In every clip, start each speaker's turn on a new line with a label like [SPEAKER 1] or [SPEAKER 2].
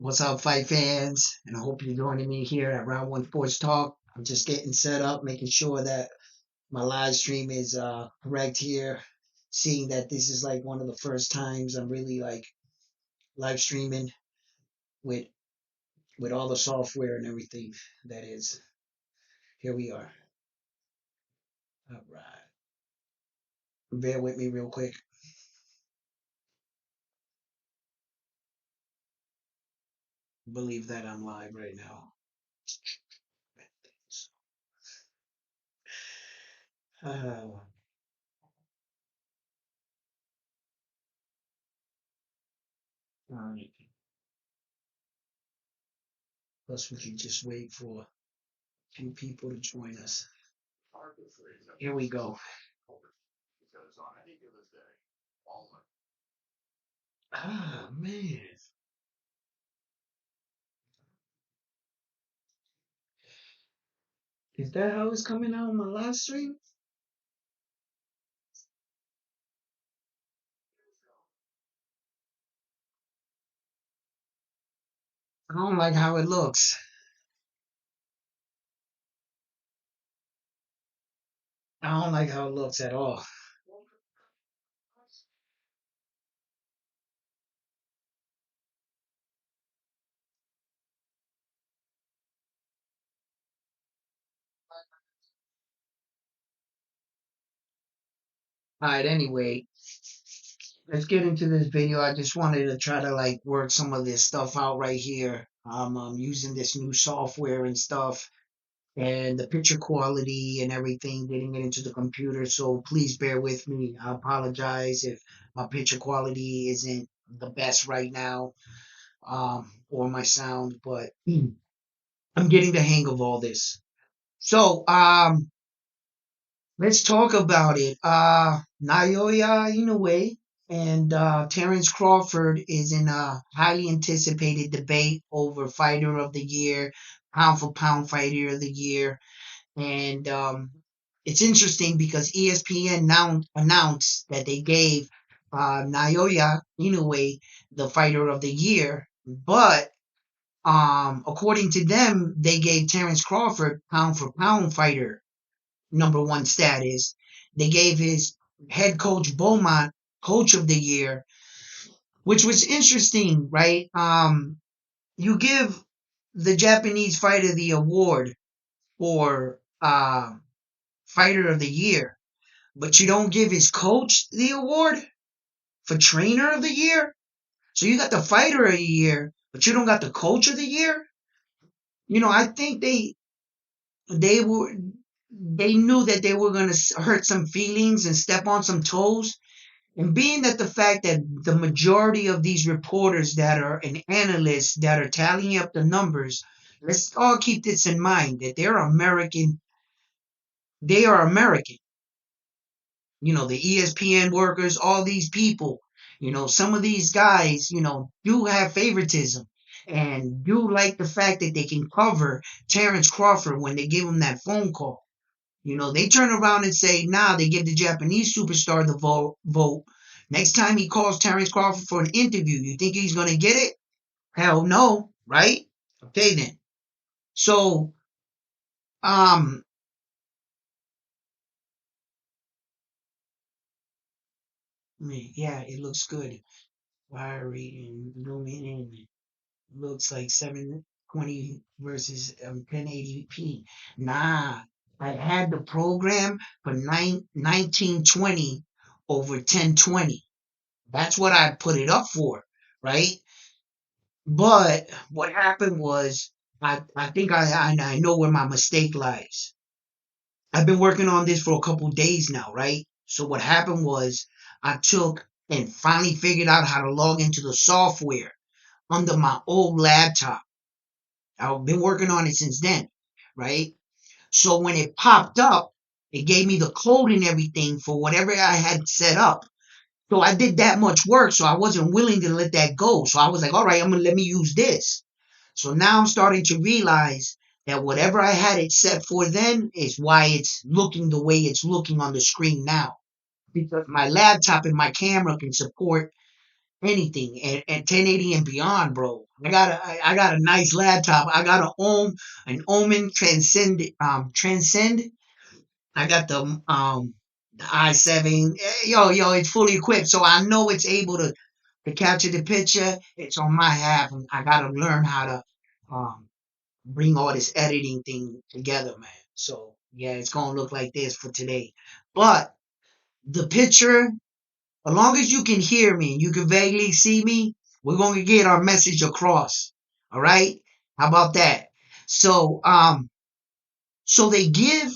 [SPEAKER 1] What's up, fight fans? And I hope you're joining me here at Round One Sports Talk. I'm just getting set up, making sure that my live stream is correct here. Seeing that this is like one of the first times I'm really like live streaming with all the software and everything. That is, here we are. All right, bear with me real quick. Believe that I'm live right now. Uh, all right. Plus, we can just wait for a few people to join us. Here we go. Ah, man. Is that how it's coming out on my live stream? I don't like how it looks. I don't like how it looks at all. Alright, anyway, let's get into this video. I just wanted to try to like work some of this stuff out right here. I'm using this new software and stuff and the picture quality and everything, getting it into the computer. So please bear with me. I apologize if my picture quality isn't the best right now, or my sound, but I'm getting the hang of all this. So, let's talk about it. Naoya Inoue and Terrence Crawford is in a highly anticipated debate over Fighter of the Year, Pound for Pound Fighter of the Year. And it's interesting because ESPN now announced that they gave Naoya Inoue the Fighter of the Year, but according to them, they gave Terrence Crawford Pound for Pound Fighter #1 status. They gave his head coach Beaumont Coach of the Year, which was interesting, right? You give the Japanese fighter the award for Fighter of the Year, but you don't give his coach the award for Trainer of the Year. So you got the Fighter of the Year, but you don't got the Coach of the Year. I think they were they knew that they were going to hurt some feelings and step on some toes. And being that the fact that the majority of these reporters that are and analysts that are tallying up the numbers, let's all keep this in mind that they're American. They are American. The ESPN workers, all these people, some of these guys, do have favoritism and do like the fact that they can cover Terrence Crawford when they give him that phone call. They turn around and say, nah, they give the Japanese superstar the vote. Next time he calls Terrence Crawford for an interview, you think he's going to get it? Hell no, right? Okay, then. So, um, yeah, it looks good. Wire rating, lumen looks like 720 versus 1080p. Nah, I had the program for 1920 over 1020. That's what I put it up for, right? But what happened was, I think I know where my mistake lies. I've been working on this for a couple days now, right? So what happened was, I took and finally figured out how to log into the software under my old laptop. I've been working on it since then, right? So when it popped up, it gave me the code and everything for whatever I had set up. So I did that much work, so I wasn't willing to let that go. So I was like, all right, let me use this. So now I'm starting to realize that whatever I had it set for then is why it's looking the way it's looking on the screen now. Because my laptop and my camera can support anything and 1080 and beyond, bro. I got a nice laptop. I got an Omen Transcend. I got the i7. Yo, it's fully equipped, so I know it's able to capture the picture. It's on my half, and I gotta learn how to um bring all this editing thing together, man. So yeah, it's gonna look like this for today. But the picture, as long as you can hear me and you can vaguely see me, we're gonna get our message across. All right? How about that? So so they give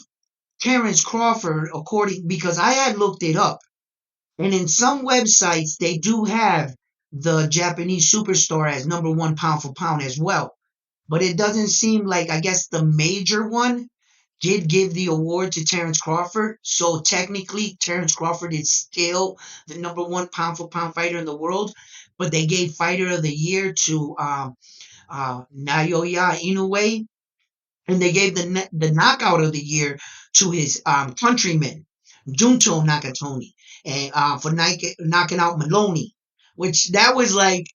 [SPEAKER 1] Terrence Crawford, according, because I had looked it up, and in some websites they do have the Japanese superstar as number one pound for pound as well. But it doesn't seem like, I guess the major one did give the award to Terrence Crawford. So technically, Terrence Crawford is still the number one pound for pound fighter in the world. But they gave Fighter of the Year to Naoya Inoue, and they gave the knockout of the year to his countryman Junto Nakatoni, and for knocking out Maloney, which that was like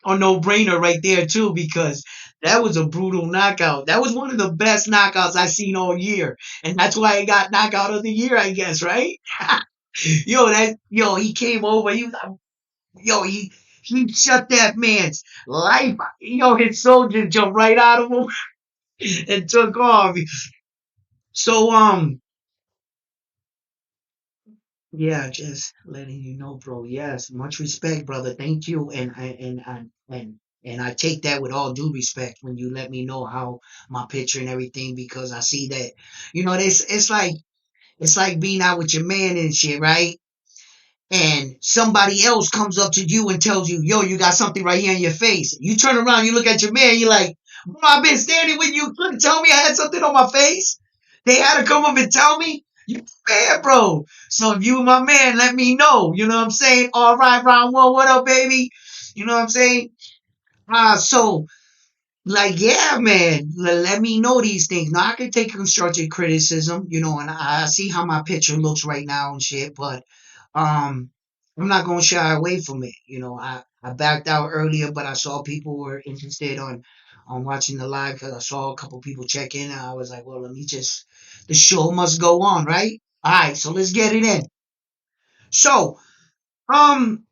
[SPEAKER 1] a no brainer right there too, because that was a brutal knockout. That was one of the best knockouts I've seen all year, and that's why he got knockout of the year, I guess, right? He came over. He shut that man's life. His soldier jumped right out of him and took off. So yeah, just letting you know, bro. Yes, much respect, brother. Thank you, and I take that with all due respect when you let me know how my picture and everything, because I see that, this it's like being out with your man and shit, right? And somebody else comes up to you and tells you, yo, you got something right here in your face. You turn around, you look at your man, you're like, bro, I've been standing with you. You couldn't tell me I had something on my face. They had to come up and tell me. You man, bro. So if you my man, let me know. You know what I'm saying? All right, round one, what up, baby? You know what I'm saying? So like, yeah, man, let me know these things. Now, I can take constructive criticism, and I see how my picture looks right now and shit, but I'm not gonna shy away from it. I backed out earlier, but I saw people were interested on watching the live because I saw a couple people check in, and I was like, well, the show must go on, right? All right, so let's get it in. So, um,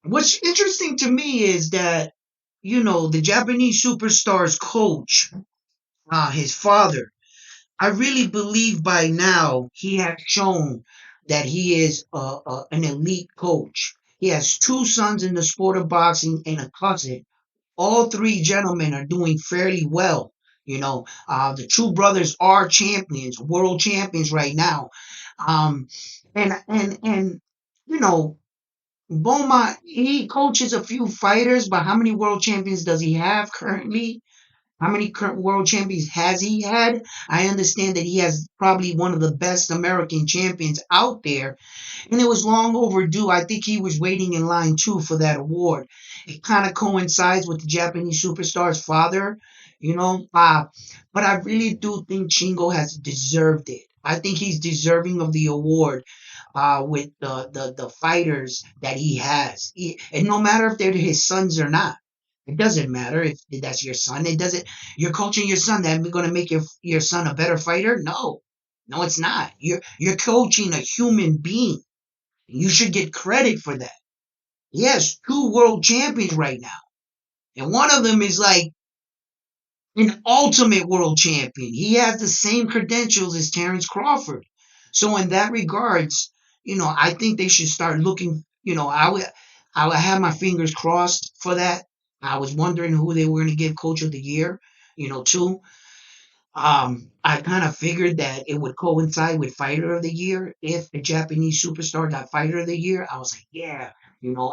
[SPEAKER 1] what's interesting to me is that, the Japanese superstar's coach, his father, I really believe by now he has shown that he is an elite coach. He has two sons in the sport of boxing and a cousin. All three gentlemen are doing fairly well. The two brothers are champions, world champions right now. Um, and you know, Beaumont, he coaches a few fighters, but how many world champions does he have currently? How many current world champions has he had? I understand that he has probably one of the best American champions out there, and it was long overdue. I think he was waiting in line too for that award. It kind of coincides with the Japanese superstar's father, you know. But I really do think Shingo has deserved it. I think he's deserving of the award with the fighters that he has. And no matter if they're his sons or not. It doesn't matter if that's your son. It doesn't. You're coaching your son. That going to make your son a better fighter? No, no, it's not. You're coaching a human being. You should get credit for that. He has two world champions right now, and one of them is like an ultimate world champion. He has the same credentials as Terrence Crawford. So in that regards, I think they should start looking. I would have my fingers crossed for that. I was wondering who they were going to give Coach of the Year, too. I kind of figured that it would coincide with Fighter of the Year. If a Japanese superstar got Fighter of the Year, I was like, yeah.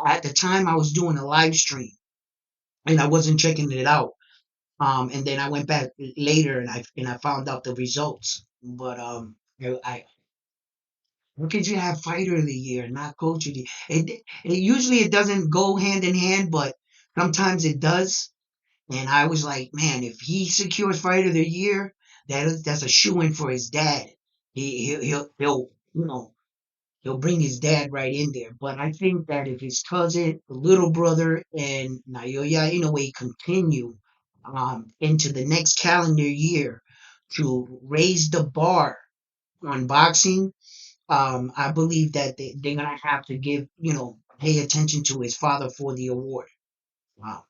[SPEAKER 1] At the time I was doing a live stream and I wasn't checking it out. And then I went back later and I found out the results. But how could you have Fighter of the Year, not Coach of the Year? Usually it doesn't go hand in hand, but sometimes it does. And I was like, man, if he secures Fighter of the Year, that's a shoe in for his dad. He'll he'll bring his dad right in there. But I think that if his cousin, little brother, and Naoya Inoue continue into the next calendar year to raise the bar on boxing, I believe that they're gonna have to pay attention to his father for the award. Wow,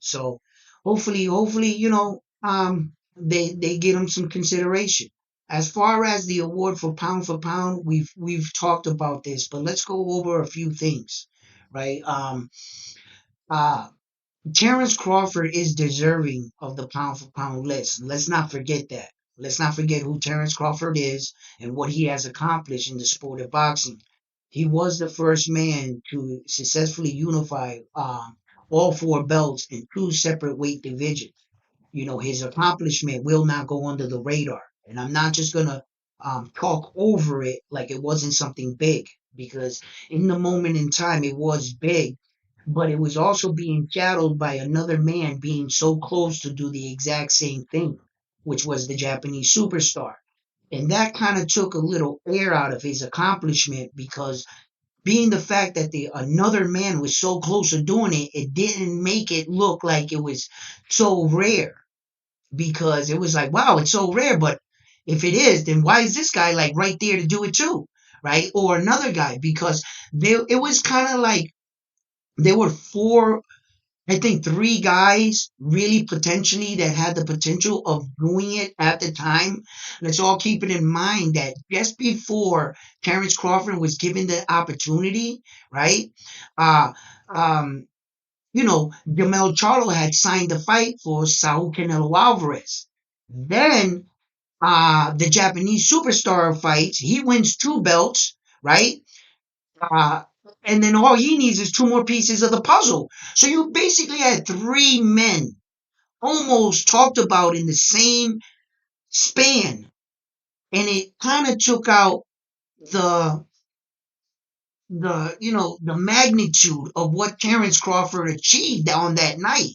[SPEAKER 1] so hopefully, they give him some consideration. As far as the award for pound, we've talked about this, but let's go over a few things, right? Uh, Terrence Crawford is deserving of the pound for pound list. Let's not forget that. Let's not forget who Terrence Crawford is and what he has accomplished in the sport of boxing. He was the first man to successfully unify all four belts in two separate weight divisions. His accomplishment will not go under the radar. And I'm not just going to talk over it like it wasn't something big, because in the moment in time, it was big, but it was also being shadowed by another man being so close to do the exact same thing, which was the Japanese superstar. And that kind of took a little air out of his accomplishment, because being the fact that the another man was so close to doing it, it didn't make it look like it was so rare, because it was like, wow, it's so rare. But if it is, then why is this guy like right there to do it too? Right? Or another guy, because it was kind of like there were four, I think three guys really potentially that had the potential of doing it at the time. Let's all keep it in mind that just before Terrence Crawford was given the opportunity, right? Uh, um, Jamel Charlo had signed the fight for Saul Canelo Alvarez. Then the Japanese superstar fights. He wins two belts, right? Uh, and then all he needs is two more pieces of the puzzle. So you basically had three men almost talked about in the same span, and it kind of took out the the magnitude of what Terrence Crawford achieved on that night,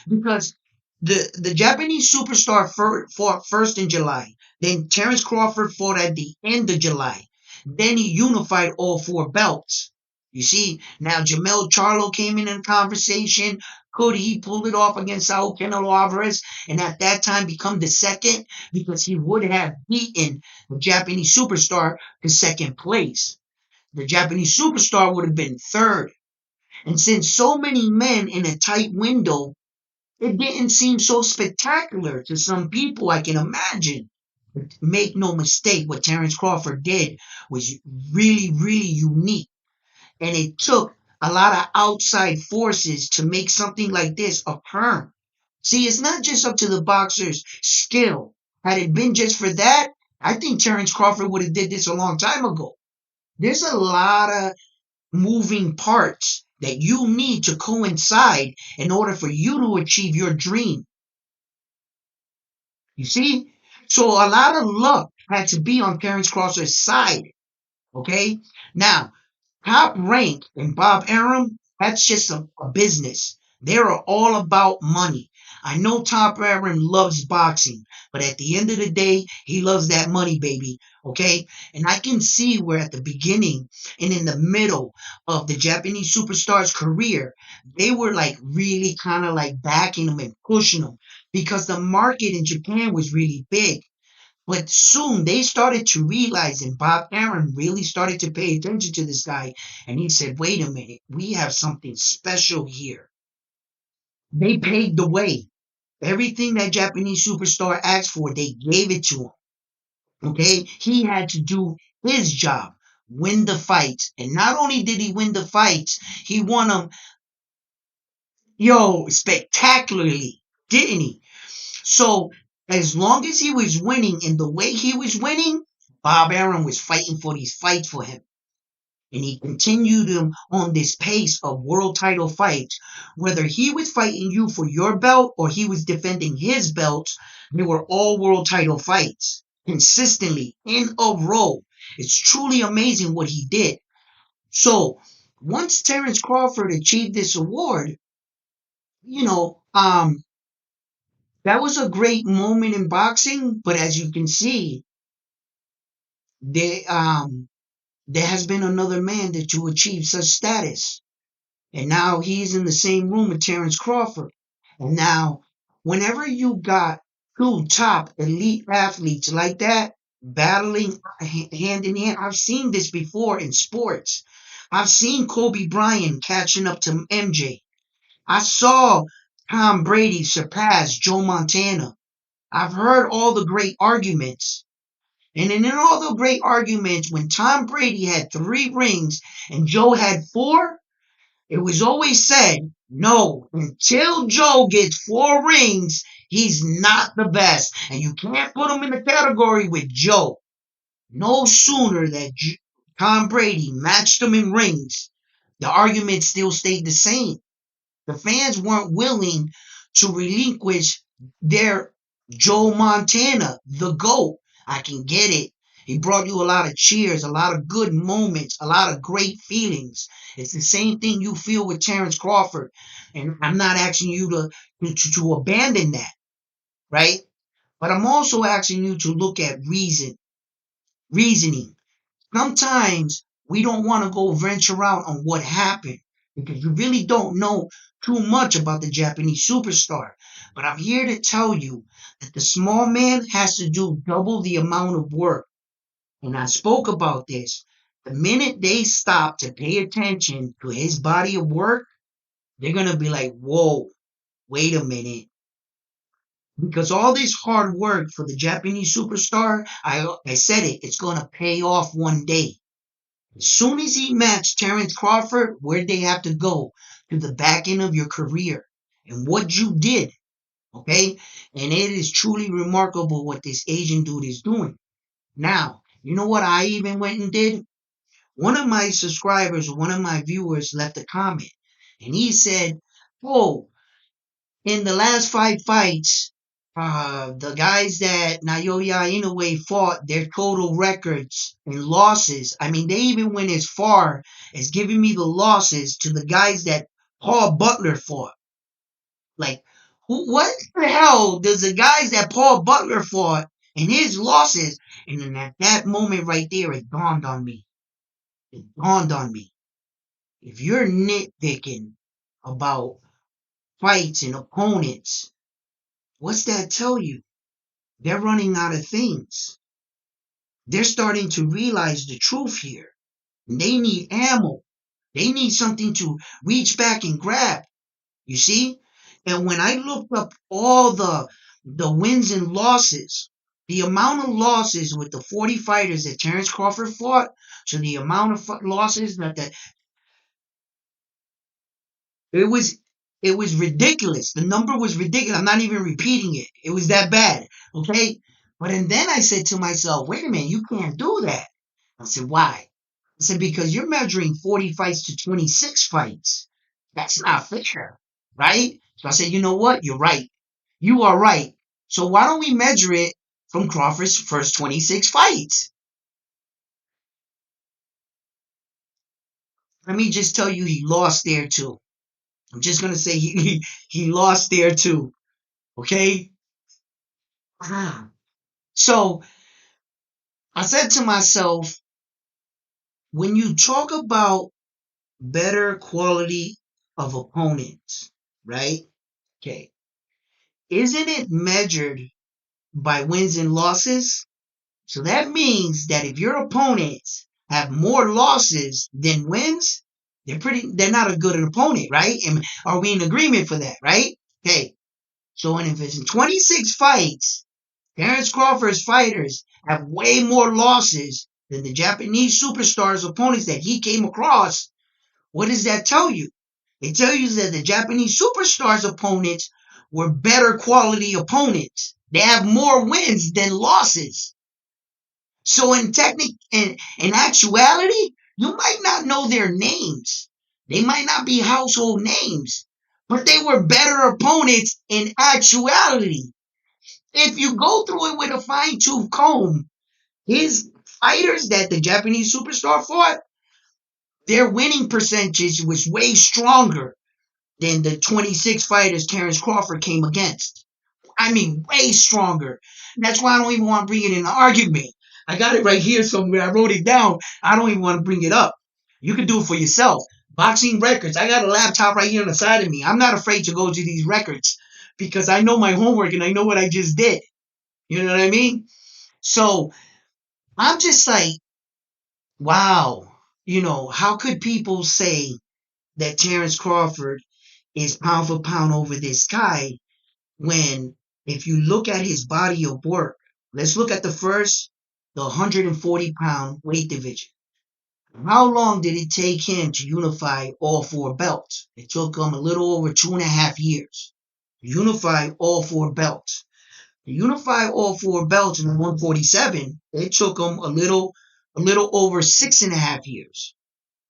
[SPEAKER 1] because the Japanese superstar fought first in July, then Terrence Crawford fought at the end of July, then he unified all four belts. You see, now Jamel Charlo came in conversation. Could he pull it off against Saul Canelo Alvarez and at that time become the second, because he would have beaten the Japanese superstar to second place? The Japanese superstar would have been third. And since so many men in a tight window, it didn't seem so spectacular to some people, I can imagine. But make no mistake, what Terrence Crawford did was really, really unique. And it took a lot of outside forces to make something like this occur. See, it's not just up to the boxer's skill. Had it been just for that, I think Terrence Crawford would have did this a long time ago. There's a lot of moving parts that you need to coincide in order for you to achieve your dream. You see? So a lot of luck had to be on Terrence Crawford's side. Okay? Now, Top Rank and Bob Arum, that's just a business. They are all about money. I know Top Arum loves boxing, but at the end of the day, he loves that money, baby. Okay? And I can see where at the beginning and in the middle of the Japanese superstar's career, they were like really kind of like backing him and pushing him, because the market in Japan was really big. But soon they started to realize, and Bob Aaron really started to pay attention to this guy. And he said, wait a minute, we have something special here. They paved the way. Everything that Japanese superstar asked for, they gave it to him. Okay? He had to do his job, win the fights. And not only did he win the fights, he won them, spectacularly, didn't he? So as long as he was winning in the way he was winning, Bob Arum was fighting for these fights for him. And he continued him on this pace of world title fights. Whether he was fighting you for your belt or he was defending his belts, they were all world title fights. Consistently, in a row. It's truly amazing what he did. So, once Terrence Crawford achieved this award, you know, that was a great moment in boxing, but as you can see, they there has been another man that you achieved such status. And now he's in the same room with Terrence Crawford. And now, whenever you got two top elite athletes like that battling hand in hand, I've seen this before in sports. I've seen Kobe Bryant catching up to MJ. I saw Tom Brady surpass Joe Montana. I've heard all the great arguments. And in all the great arguments, when Tom Brady had 3 rings and Joe had 4, it was always said, no, until Joe gets 4 rings, he's not the best. And you can't put him in the category with Joe. No sooner that Tom Brady matched him in rings, the argument still stayed the same. The fans weren't willing to relinquish their Joe Montana, the GOAT. I can get it. He brought you a lot of cheers, a lot of good moments, a lot of great feelings. It's the same thing you feel with Terrence Crawford. And I'm not asking you to abandon that, right? But I'm also asking you to look at reasoning. Sometimes we don't want to go venture out on what happened because you really don't know too much about the Japanese superstar. But I'm here to tell you that the small man has to do double the amount of work. And I spoke about this. The minute they stop to pay attention to his body of work, they're going to be like, whoa, wait a minute. Because all this hard work for the Japanese superstar, I said it, it's going to pay off one day. As soon as he matched Terrence Crawford, where'd they have to go? To the back end of your career and what you did. Okay? And it is truly remarkable what this Asian dude is doing. Now, you know what I even went and did? One of my subscribers, one of my viewers left a comment. And he said, oh, in the last 5 fights, the guys that Naoya Inoue fought, their total records and losses. I mean, they even went as far as giving me the losses to the guys that Paul Butler fought. Like, what the hell does the guys that Paul Butler fought and his losses? And then at that moment right there, it dawned on me. It dawned on me. If you're nitpicking about fights and opponents, what's that tell you? They're running out of things. They're starting to realize the truth here. They need ammo. They need something to reach back and grab. You see? And when I looked up all the wins and losses, the amount of losses with the 40 fighters that Terrence Crawford fought to the amount of losses that it was it was ridiculous. The number was ridiculous. I'm not even repeating it. It was that bad. Okay? But and then I said to myself, wait a minute, you can't do that. I said, why? I said, because you're measuring 40 fights to 26 fights. That's not fair. Right? So I said, you know what? You're right. You are right. So why don't we measure it from Crawford's first 26 fights? Let me just tell you, he lost there too. I'm just gonna say he lost there too. Okay. So I said to myself, when you talk about better quality of opponents, right? Okay. Isn't it measured by wins and losses? So that means that if your opponents have more losses than wins, they're not a good opponent, right? And are we in agreement for that, right? Okay. So if it's in 26 fights, Terrence Crawford's fighters have way more losses than the Japanese superstars opponents that he came across. What does that tell you? It tells you that the Japanese superstars opponents were better quality opponents. They have more wins than losses. So in actuality, you might not know their names. They might not be household names, but they were better opponents in actuality. If you go through it with a fine-tooth comb, his fighters that the Japanese superstar fought, their winning percentage was way stronger than the 26 fighters Terrence Crawford came against. I mean, way stronger. That's why I don't even want to bring it in an argument. I got it right here somewhere. I wrote it down. I don't even want to bring it up. You can do it for yourself. Boxing records. I got a laptop right here on the side of me. I'm not afraid to go to these records because I know my homework and I know what I just did. You know what I mean? So I'm just like, wow. How could people say that Terrence Crawford is pound for pound over this guy when, if you look at his body of work, let's look at the 140-pound weight division. How long did it take him to unify all four belts? It took him a little over 2.5 years. Unify all four belts. To unify all four belts in the 147, it took him a little over 6.5 years.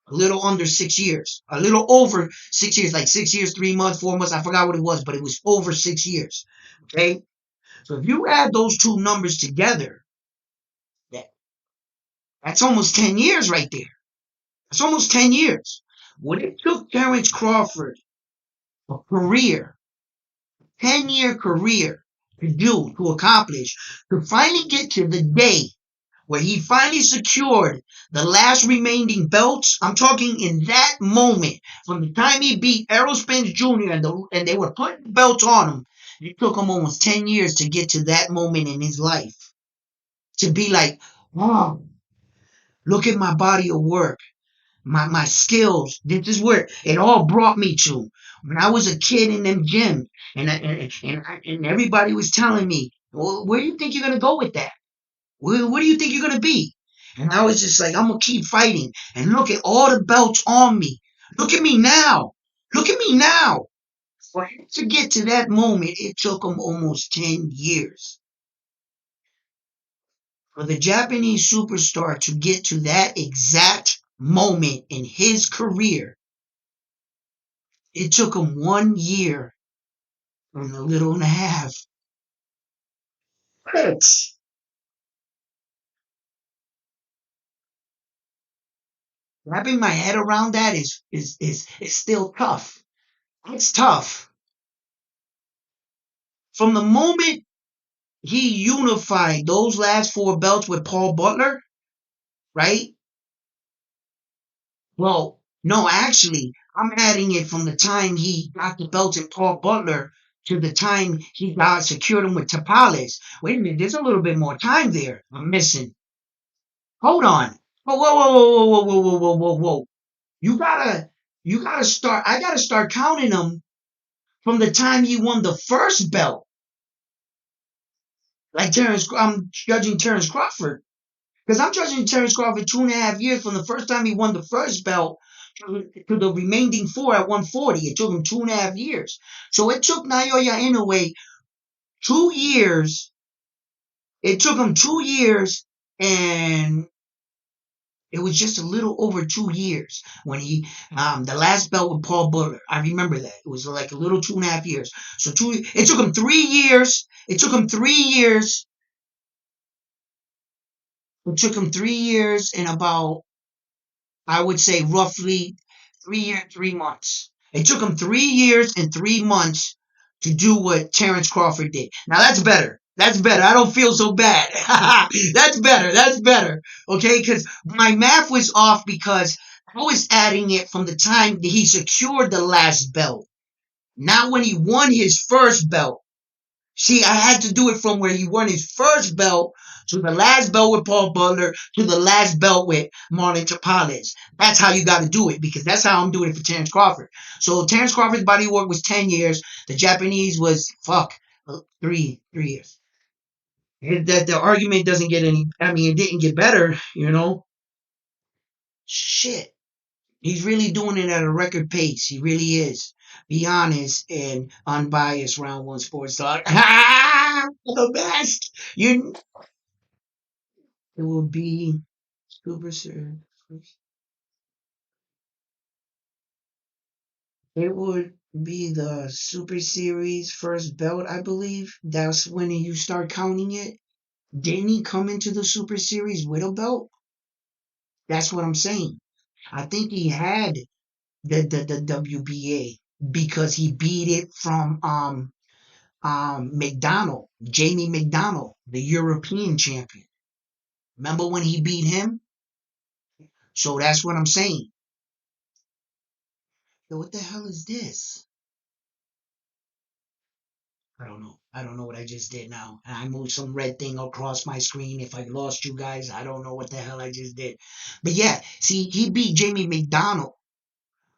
[SPEAKER 1] A little under 6 years. A little over 6 years, like 6 years, 3 months, 4 months. I forgot what it was, but it was over 6 years. Okay? So if you add those two numbers together, that, that's almost 10 years right there. That's almost 10 years. What it took Terrence Crawford a career, 10-year career to accomplish, to finally get to the day where he finally secured the last remaining belts. I'm talking in that moment, from the time he beat Errol Spence Jr. and they were putting belts on him. It took him almost 10 years to get to that moment in his life. To be like, wow, look at my body of work, my skills. This is where it all brought me to. When I was a kid in them gyms, and everybody was telling me, well, where do you think you're gonna go with that? What do you think you're gonna be? And I was just like, I'm gonna keep fighting. And look at all the belts on me. Look at me now. Look at me now. For him to get to that moment, it took him almost 10 years. For the Japanese superstar to get to that exact moment in his career, it took him 1 year and a little and a half. It's, wrapping my head around that is still tough. It's tough. From the moment he unified those last four belts with Paul Butler, right? Well, no, actually, I'm adding it from the time he got the belts in Paul Butler to the time he got secured them with Tapales. Wait a minute, there's a little bit more time there I'm missing. Hold on. Whoa, whoa, whoa, whoa, whoa, whoa, whoa, whoa, whoa, whoa. You gotta start. I gotta start counting them from the time he won the first belt. Like I'm judging Terrence Crawford. Because I'm judging Terrence Crawford 2.5 years from the first time he won the first belt to the remaining four at 140. It took him 2.5 years. So it took Naoya Inoue 2 years. It took him 2 years, and it was just a little over 2 years when he the last belt with Paul Butler. I remember that. It was like a little 2.5 years. So it took him 3 years. It took him 3 years. It took him 3 years and about, I would say, roughly 3 years, 3 months. It took him 3 years and 3 months to do what Terrence Crawford did. Now that's better. That's better. I don't feel so bad. That's better. That's better. Okay, because my math was off because I was adding it from the time that he secured the last belt, not when he won his first belt. See, I had to do it from where he won his first belt to the last belt with Paul Butler to the last belt with Marlon Tapales. That's how you got to do it because that's how I'm doing it for Terrence Crawford. So Terrence Crawford's body work was 10 years. The Japanese was, 3 years. That the argument doesn't get any, I mean, it didn't get better. Shit. He's really doing it at a record pace. He really is. Be honest and unbiased. Round one sports talk. The best. It will be super sir. It would be the Super Series first belt, I believe. That's when you start counting it. Didn't he come into the Super Series with a belt? That's what I'm saying. I think he had the WBA because he beat it from McDonald, Jamie McDonald, the European champion. Remember when he beat him? So that's what I'm saying. Yo, what the hell is this? I don't know. I don't know what I just did now. And I moved some red thing across my screen. If I lost you guys, I don't know what the hell I just did. But yeah, see, he beat Jamie McDonald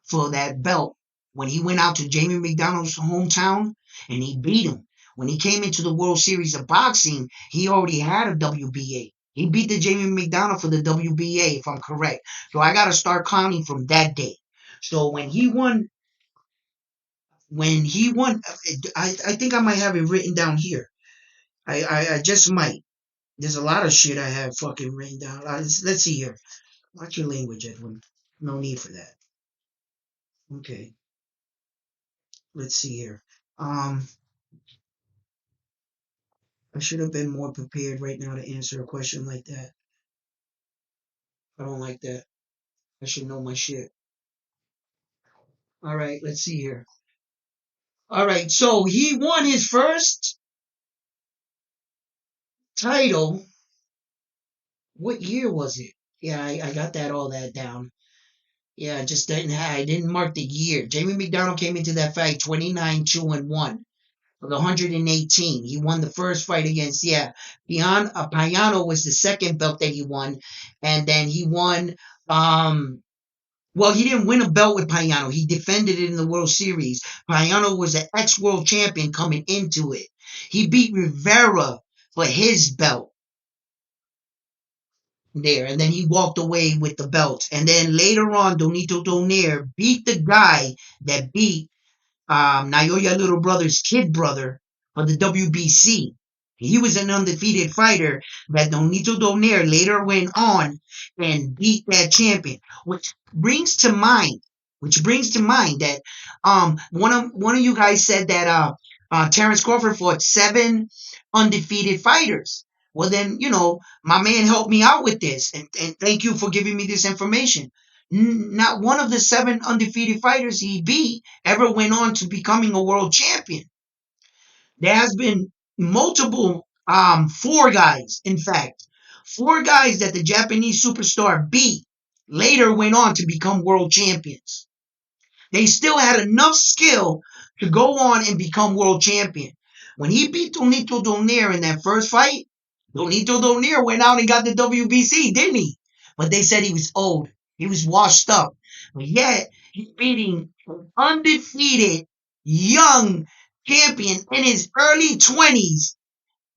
[SPEAKER 1] for that belt when he went out to Jamie McDonald's hometown and he beat him. When he came into the World Series of Boxing, he already had a WBA. He beat the Jamie McDonald for the WBA, if I'm correct. So I got to start counting from that day. So when he won, I think I might have it written down here. I just might. There's a lot of shit I have fucking written down. Let's see here. Watch your language, Edwin. No need for that. Okay. Let's see here. Um, I should have been more prepared right now to answer a question like that. I don't like that. I should know my shit. All right, let's see here. All right, so he won his first title. What year was it? Yeah, I got all that down. Yeah, I didn't mark the year. Jamie McDonald came into that fight 29-2-1 for the 118. He won the first fight against Payano was the second belt that he won, and then he won. Well, he didn't win a belt with Payano. He defended it in the World Series. Payano was an ex-world champion coming into it. He beat Rivera for his belt there, and then he walked away with the belt. And then later on, Donito Donaire beat the guy that beat Naoya Little Brother's kid brother for the WBC. He was an undefeated fighter that Donito Donaire later went on and beat that champion, which brings to mind that one of you guys said that Terrence Crawford fought 7 undefeated fighters. Well, then my man helped me out with this, and thank you for giving me this information. Not one of the 7 undefeated fighters he beat ever went on to becoming a world champion. There has been multiple, 4 guys, in fact, 4 guys that the Japanese superstar beat later went on to become world champions. They still had enough skill to go on and become world champion. When he beat Donito Donaire in that first fight, Donito Donaire went out and got the WBC, didn't he? But they said he was old. He was washed up. But yet, he's beating an undefeated young champion in his early 20s,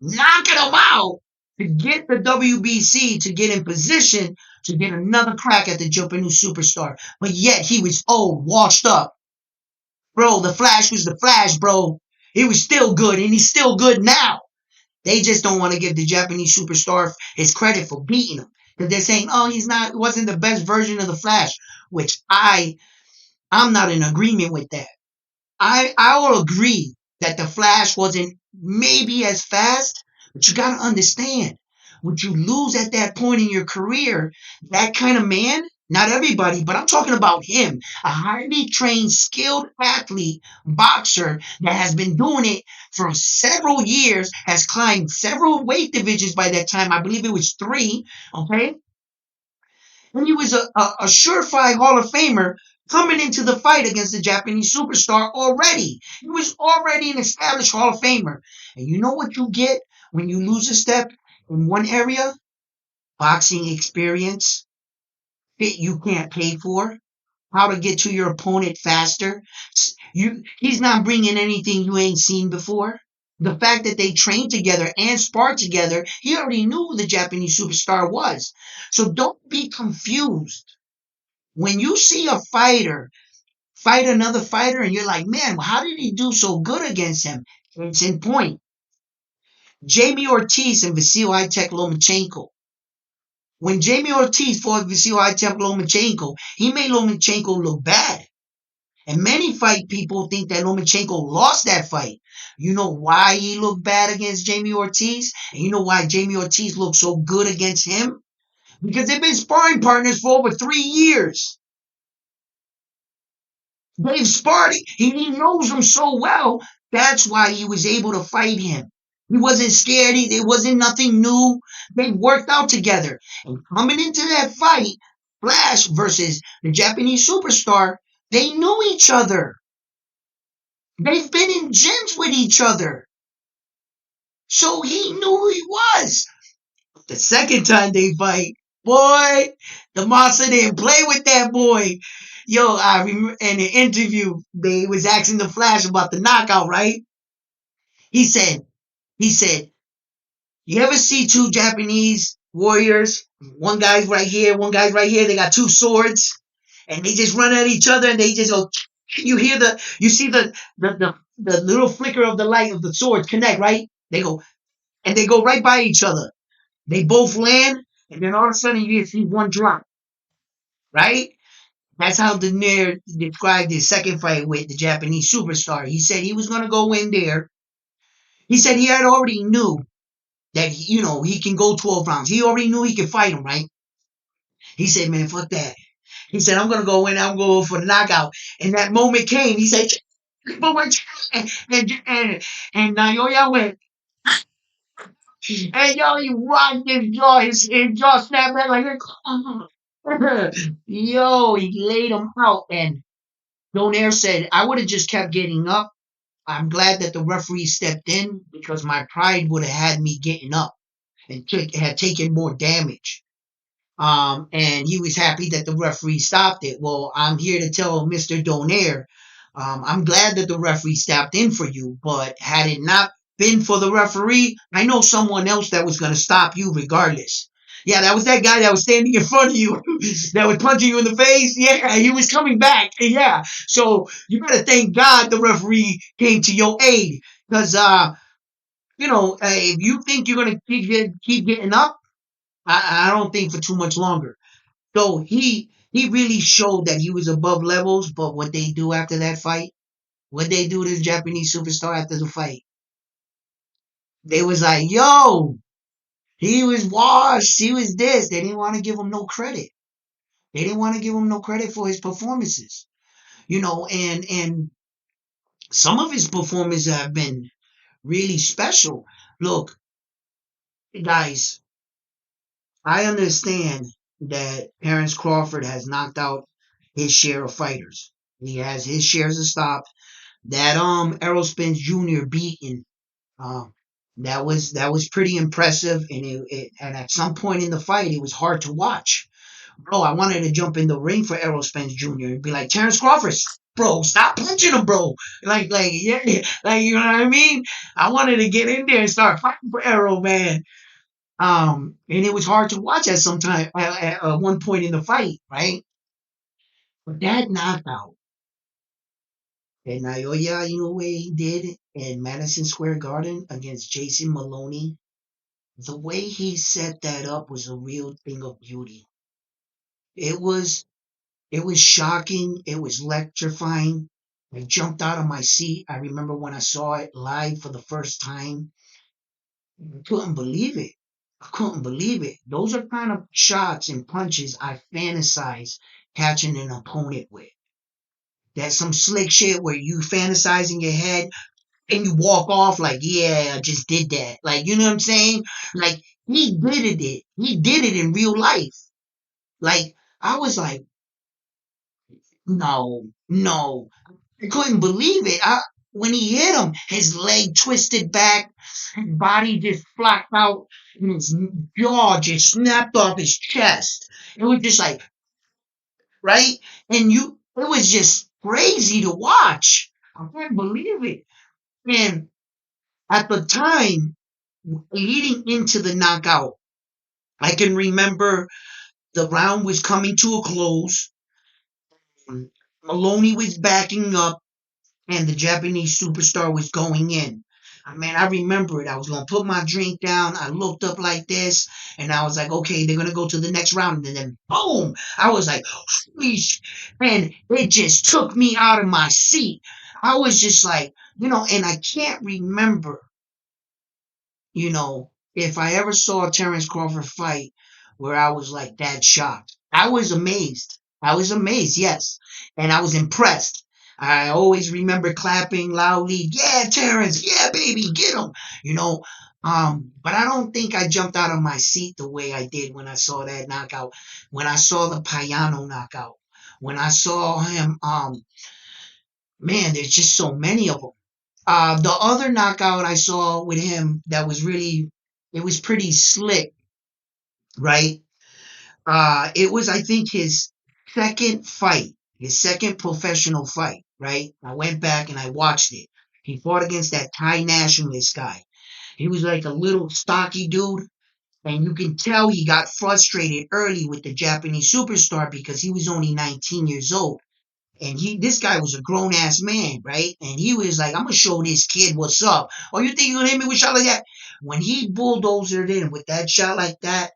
[SPEAKER 1] knocking him out to get the WBC, to get in position to get another crack at the Japanese superstar. But yet, he was old, washed up. Bro, the Flash was the Flash, bro. He was still good, and he's still good now. They just don't want to give the Japanese superstar his credit for beating him. Because they're saying, oh, wasn't the best version of the Flash. Which I'm not in agreement with that. I will agree that the Flash wasn't maybe as fast, but you got to understand, what you lose at that point in your career, that kind of man, not everybody, but I'm talking about him, a highly trained, skilled athlete, boxer that has been doing it for several years, has climbed several weight divisions by that time. I believe it was 3, okay? And he was a surefire Hall of Famer coming into the fight against the Japanese superstar already. He was already an established Hall of Famer. And you know what you get when you lose a step in one area? Boxing experience, fit you can't pay for, how to get to your opponent faster. He's not bringing anything you ain't seen before. The fact that they trained together and sparred together, he already knew who the Japanese superstar was. So don't be confused. When you see a fighter fight another fighter and you're like, man, how did he do so good against him? It's in point. Jamie Ortiz and Vasil Lomachenko. When Jamie Ortiz fought Vasil Lomachenko, he made Lomachenko look bad. And many fight people think that Lomachenko lost that fight. You know why he looked bad against Jamie Ortiz? And you know why Jamie Ortiz looked so good against him? Because they've been sparring partners for over 3 years. They've sparred. He knows him so well. That's why he was able to fight him. He wasn't scared. It wasn't nothing new. They worked out together. And coming into that fight, Flash versus the Japanese superstar, they knew each other. They've been in gyms with each other. So he knew who he was. The second time they fight, boy, the monster didn't play with that boy. Yo, I remember in an interview, they was asking the Flash about the knockout, right? He said, he said, you ever see two Japanese warriors? One guy's right here, one guy's right here. They got two swords, and they just run at each other, and they just go. You see the little flicker of the light of the swords connect, right? They go, and they go right by each other. They both land, and then all of a sudden you see one drop, right? That's how Donaire described his second fight with the Japanese superstar. He said he was going to go in there. He said he had already knew that he can go 12 rounds. He already knew he could fight him, right? He said, man, fuck that. He said, I'm gonna go in, I'm going for the knockout. And that moment came. He said, and Naoya went, and yo, he rocked his jaw, his jaw snapped back like, yo, he laid him out. And Donaire said, I would have just kept getting up. I'm glad that the referee stepped in because my pride would have had me getting up and had taken more damage. And he was happy that the referee stopped it. Well, I'm here to tell Mr. Donaire, I'm glad that the referee stepped in for you, but had it not been for the referee, I know someone else that was going to stop you regardless. Yeah, that was that guy that was standing in front of you that was punching you in the face. Yeah, he was coming back. Yeah. So you better thank God the referee came to your aid. Because, if you think you're going to keep getting up, I don't think for too much longer. So he really showed that he was above levels. But what they do after that fight, what they do to the Japanese superstar after the fight, they was like, "Yo, he was washed. He was this." They didn't want to give him no credit. They didn't want to give him no credit for his performances. And some of his performances have been really special. Look, guys, I understand that Terrence Crawford has knocked out his share of fighters. He has his shares of stops. That Errol Spence Jr. beating um that was pretty impressive, and and at some point in the fight it was hard to watch. Bro, I wanted to jump in the ring for Errol Spence Jr. and be like, Terrence Crawford, bro, stop punching him, bro. Like, yeah, like, you know what I mean? I wanted to get in there and start fighting for Errol, man. And it was hard to watch at some time at one point in the fight, right? But that knockout that Naoya Inoue did in Madison Square Garden against Jason Maloney, the way he set that up was a real thing of beauty. It was it was shocking. It was electrifying. I jumped out of my seat. I remember when I saw it live for the first time. I couldn't believe it. I couldn't believe it. Those are kind of shots and punches I fantasize catching an opponent with. That's some slick shit where you fantasize in your head and you walk off like, yeah, I just did that. Like, you know what I'm saying? Like, he did it. He did it in real life. Like, I was like, no, no. I couldn't believe it. When he hit him, his leg twisted back, his body just flopped out, and his jaw just snapped off his chest. It was just like, right? It was just crazy to watch. I couldn't believe it. And at the time, leading into the knockout, I can remember the round was coming to a close. Maloney was backing up, and the Japanese superstar was going in. I mean, I remember it. I was going to put my drink down. I looked up like this, and I was like, okay, they're going to go to the next round. And then, boom, I was like, holy and it just took me out of my seat. I was just like, and I can't remember, if I ever saw a Terrence Crawford fight where I was like that shocked. I was amazed. I was amazed, yes. And I was impressed. I always remember clapping loudly. Yeah, Terrence. Yeah, baby, get him. You know. But I don't think I jumped out of my seat the way I did when I saw that knockout. When I saw the Payano knockout. When I saw him, man, there's just so many of them. The other knockout I saw with him that was really, it was pretty slick, right? It was, I think, his second fight, his second professional fight, right? I went back and I watched it. He fought against that Thai nationalist guy. He was like a little stocky dude, and you can tell he got frustrated early with the Japanese superstar because he was only 19 years old. And this guy was a grown ass man, right? And he was like, I'm gonna show this kid what's up. Oh, you think you're gonna hit me with a shot like that? When he bulldozed it in with that shot like that,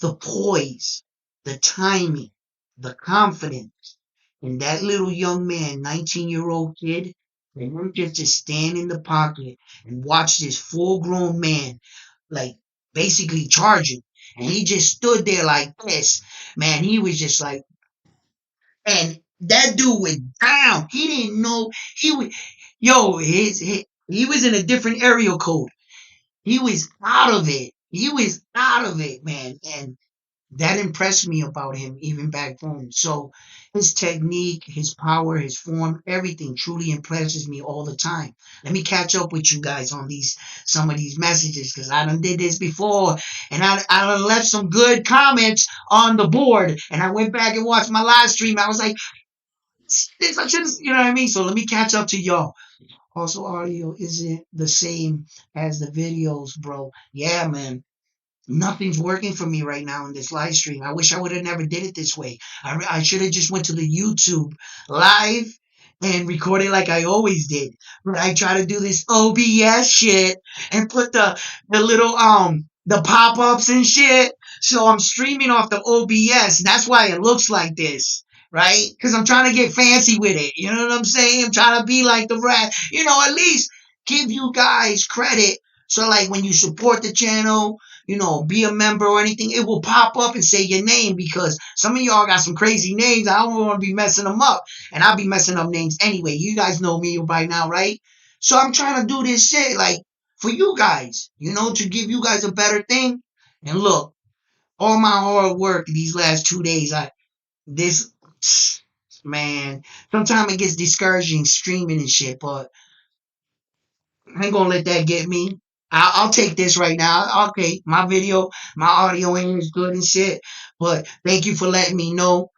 [SPEAKER 1] the poise, the timing, the confidence in that little young man, 19-year-old kid, and him just to stand in the pocket and watch this full grown man like basically charging. And he just stood there like this. Man, he was just like, and that dude went down. He didn't know he was. Yo, he was in a different area code. He was out of it. He was out of it, man. And that impressed me about him even back home. So his technique, his power, his form, everything truly impresses me all the time. Let me catch up with you guys on these some of these messages because I done did this before and I done left some good comments on the board and I went back and watched my live stream. I was like, this I should, you know what I mean? So let me catch up to y'all. Also, audio isn't the same as the videos, bro. Yeah, man. Nothing's working for me right now in this live stream. I wish I would have never did it this way. I should have just went to the YouTube live and recorded like I always did. But I try to do this OBS shit and put the little the pop-ups and shit. So I'm streaming off the OBS. That's why it looks like this. Right? Because I'm trying to get fancy with it. You know what I'm saying? I'm trying to be like the rat. You know, at least give you guys credit. So like when you support the channel, be a member or anything, it will pop up and say your name because some of y'all got some crazy names. I don't want to be messing them up. And I'll be messing up names anyway. You guys know me by now, right? So I'm trying to do this shit like for you guys, to give you guys a better thing. And look, all my hard work these last 2 days, this, man, sometimes it gets discouraging streaming and shit, but I ain't gonna let that get me. I'll take this right now. Okay, my audio ain't as good and shit. But thank you for letting me know.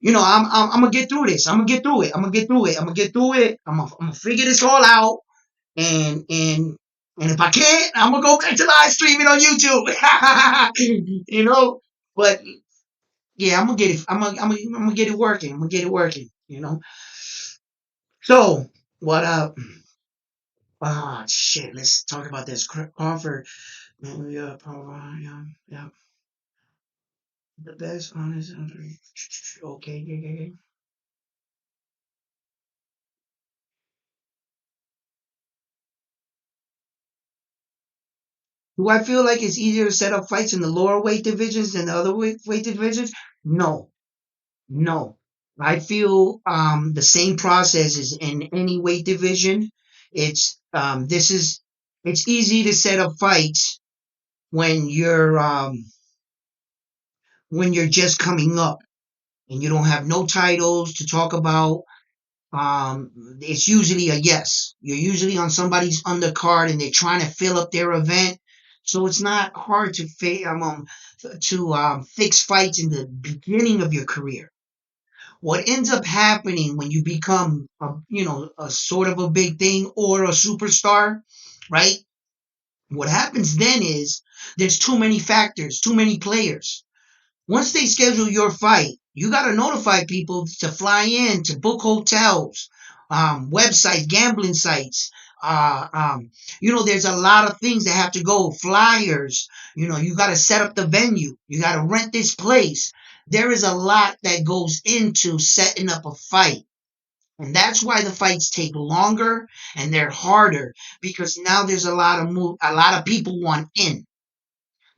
[SPEAKER 1] I'm gonna get through this. I'm gonna get through it. I'm gonna get through it. I'm gonna get through it. I'm gonna figure this all out. And if I can't, I'm gonna go back to live streaming on YouTube. But yeah, I'm gonna get it. I'm gonna get it working. I'm gonna get it working. So what up? Ah, shit. Let's talk about this. Crawford. Yeah, yeah, yeah. The best honest. Okay, yeah, yeah, yeah. Do I feel like it's easier to set up fights in the lower weight divisions than the other weight divisions? No, no. I feel the same process is in any weight division. It's this is it's easy to set up fights when you're just coming up and you don't have no titles to talk about. It's usually a yes. You're usually on somebody's undercard and they're trying to fill up their event. So it's not hard to fix fights in the beginning of your career. What ends up happening when you become a sort of a big thing or a superstar, right? What happens then is there's too many factors, too many players. Once they schedule your fight, you got to notify people to fly in, to book hotels, websites, gambling sites. There's a lot of things that have to go. Flyers. You got to set up the venue. You got to rent this place. There is a lot that goes into setting up a fight. And that's why the fights take longer and they're harder because now there's a lot of people want in.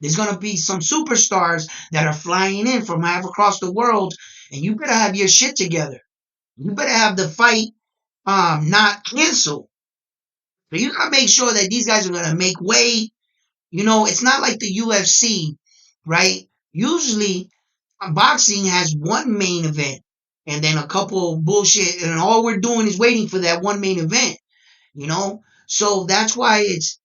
[SPEAKER 1] There's going to be some superstars that are flying in from half across the world, and you better have your shit together. You better have the fight. not cancel. So you gotta make sure that these guys are gonna make way. You know, it's not like the UFC, right? Usually, boxing has one main event and then a couple of bullshit, and all we're doing is waiting for that one main event. You know, so that's why it's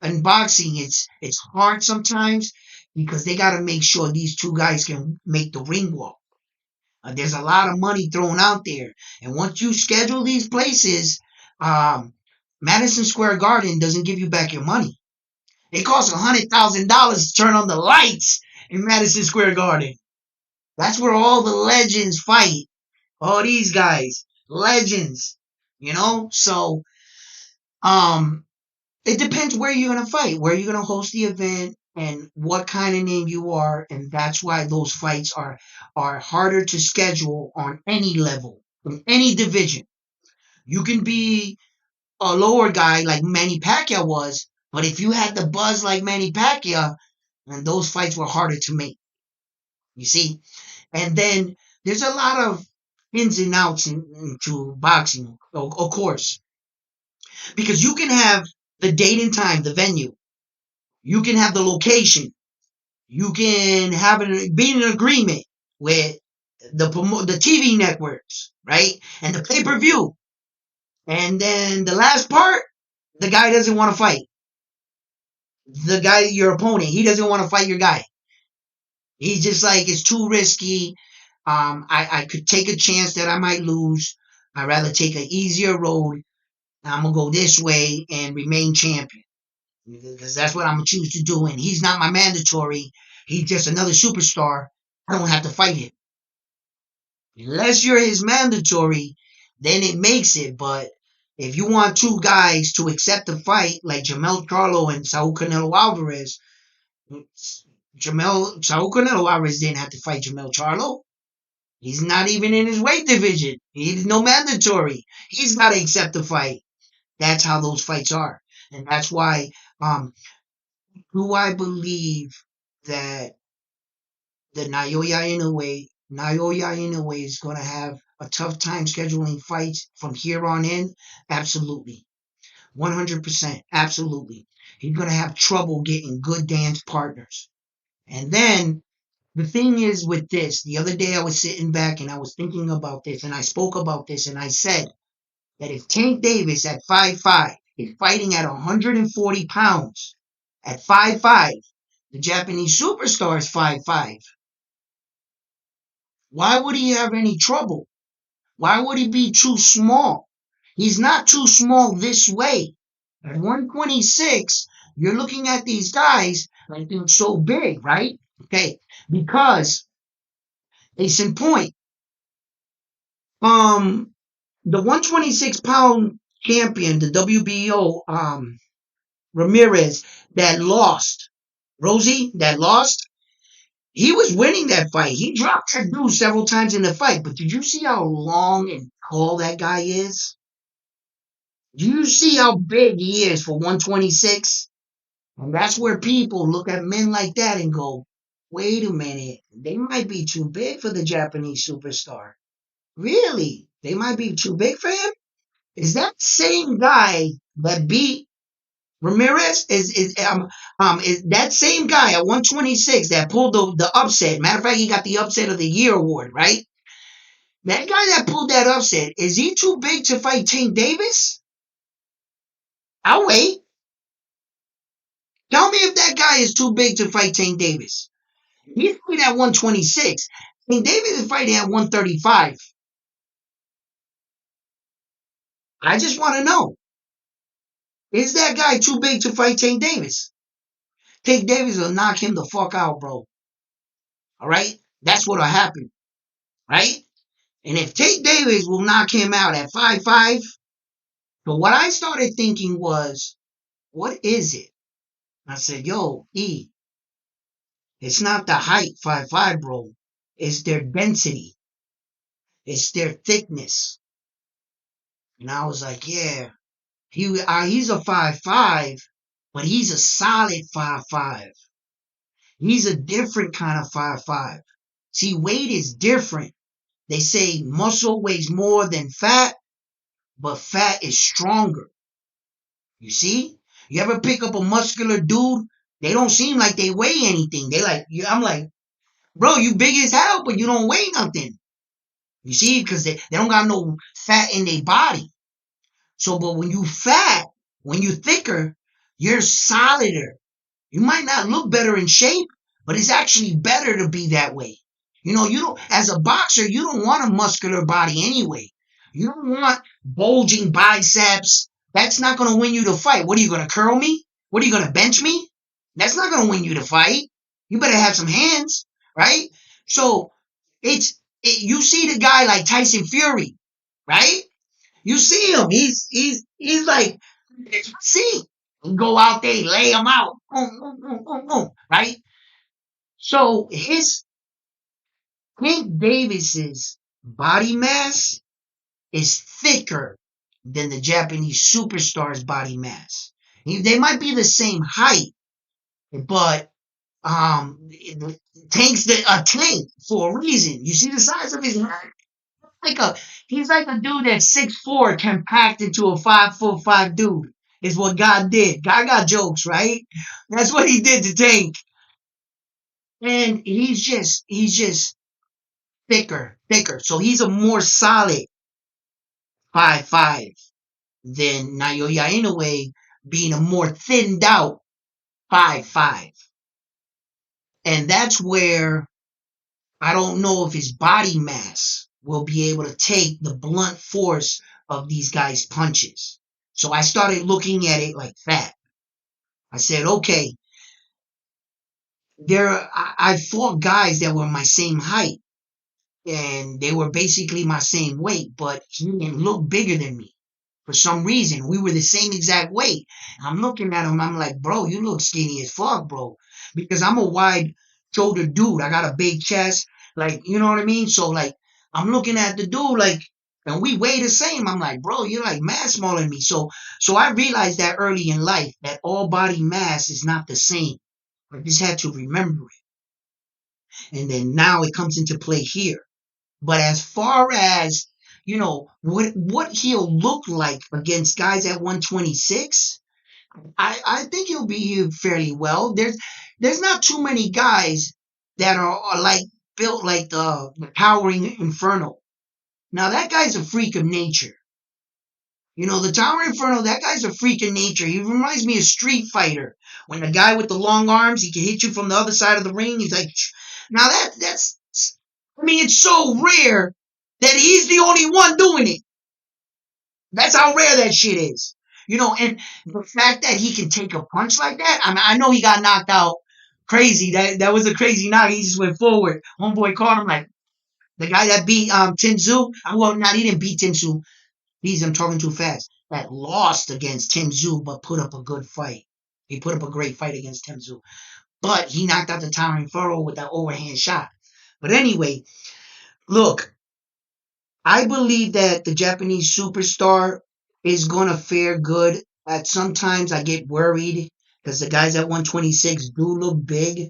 [SPEAKER 1] in boxing. It's hard sometimes because they got to make sure these two guys can make the ring walk. There's a lot of money thrown out there, and once you schedule these places, um, Madison Square Garden doesn't give you back your money. It costs $100,000 to turn on the lights in Madison Square Garden. That's where all the legends fight. All these guys, legends, you know. So, um, it depends where you're gonna fight, where you're gonna host the event, and what kind of name you are, and that's why those fights are harder to schedule on any level, in any division. You can be a lower guy like Manny Pacquiao was, but if you had the buzz like Manny Pacquiao, and those fights were harder to make. You see, and then there's a lot of ins and outs into boxing, of course, because you can have the date and time, the venue. You can have the location. You can have be in an agreement with the TV networks, right? And the pay-per-view. And then the last part, the guy doesn't want to fight. The guy, your opponent, he doesn't want to fight your guy. He's just like, it's too risky. I could take a chance that I might lose. I'd rather take an easier road. I'm going to go this way and remain champion. Because that's what I'm going to choose to do. And he's not my mandatory. He's just another superstar. I don't have to fight him. Unless you're his mandatory, then it makes it. But if you want two guys to accept the fight, like Jamel Charlo and Saul Canelo Alvarez, Saul Canelo Alvarez didn't have to fight Jamel Charlo. He's not even in his weight division. He's no mandatory. He's got to accept the fight. That's how those fights are. And that's why, do I believe that the Naoya Inoue is going to have a tough time scheduling fights from here on in? Absolutely. 100%. Absolutely. He's going to have trouble getting good dance partners. And then the thing is with this, the other day I was sitting back and I was thinking about this and I spoke about this and I said that if Tank Davis at 5'5" is fighting at 140 pounds at 5'5", the Japanese superstar is 5'5". Why would he have any trouble? Why would he be too small? He's not too small this way. At 126, you're looking at these guys like they're so big, right? Okay, because case in point, the 126-pound champion, the WBO, Ramirez, that lost, Rosie, that lost, he was winning that fight. He dropped Trudeau several times in the fight, but did you see how long and tall that guy is? Do you see how big he is for 126? And that's where people look at men like that and go, wait a minute, they might be too big for the Japanese superstar. Really? They might be too big for him? Is that same guy that beat Ramirez? Is that same guy at 126 that pulled the upset? Matter of fact, he got the upset of the year award, right? That guy that pulled that upset, is he too big to fight Tank Davis? I'll wait. Tell me if that guy is too big to fight Tank Davis. He's fighting at 126. Tank Davis is fighting at 135. I just want to know, is that guy too big to fight Tank Davis? Tank Davis will knock him the fuck out, bro. All right? That's what'll happen, right? And if Tank Davis will knock him out at 5'5", so what I started thinking was, what is it? I said, yo, E, it's not the height, 5'5", bro. It's their density. It's their thickness. And I was like, yeah, he's a 5'5", but he's a solid 5'5". He's a different kind of 5'5". See, weight is different. They say muscle weighs more than fat. but fat is stronger. You see? You ever pick up a muscular dude? They don't seem like they weigh anything. They like, I'm like, bro, you big as hell, but you don't weigh nothing. You see? Because they don't got no fat in their body. So, but when you fat, when you thicker, you're solider. You might not look better in shape, but it's actually better to be that way. You don't, as a boxer, you don't want a muscular body anyway. You don't want bulging biceps. That's not going to win you the fight. What are you going to curl me? What are you going to bench me? That's not going to win you the fight. You better have some hands, right? So you see the guy like Tyson Fury, right? You see him. He's like, see, go out there, lay him out, right? So his Tank Davis's body mass is thicker than the Japanese superstar's body mass. They might be the same height, but Tank's a tank for a reason. You see the size of his head? Like a He's like a dude that's 6'4" compact into a 5'5" dude. Is what God did. God got jokes, right? That's what he did to Tank. And he's just thicker. So he's a more solid 5'5" than Naoya Inoue being a more thinned out 5'5". And that's where I don't know if his body mass will be able to take the blunt force of these guys' punches. So I started looking at it like that. I said, okay, I fought guys that were my same height and they were basically my same weight, but he didn't look bigger than me. For some reason, we were the same exact weight. I'm looking at him, I'm like, bro, you look skinny as fuck, bro. Because I'm a wide shouldered dude. I got a big chest. Like, you know what I mean? So, like, I'm looking at the dude, like, and we weigh the same. I'm like, bro, you're like mad smaller than me. So I realized that early in life that all body mass is not the same. I just had to remember it. And then now it comes into play here. But as far as, what he'll look like against guys at 126, I think he'll be here fairly well. There's not too many guys that are like built like the Towering Inferno. Now that guy's a freak of nature. The Towering Inferno, that guy's a freak of nature. He reminds me of Street Fighter. When the guy with the long arms, he can hit you from the other side of the ring. He's like, now that's, I mean, it's so rare that he's the only one doing it. That's how rare that shit is. And the fact that he can take a punch like that, I mean, I know he got knocked out crazy. That was a crazy knock. He just went forward. Homeboy caught him like the guy that beat Tim Tszyu. Well, not he didn't beat Tim Tszyu. I'm talking too fast. That lost against Tim Tszyu, but put up a good fight. He put up a great fight against Tim Tszyu. But he knocked out the Towering Furrow with that overhand shot. But anyway, look, I believe that the Japanese superstar is going to fare good. Sometimes I get worried because the guys at 126 do look big.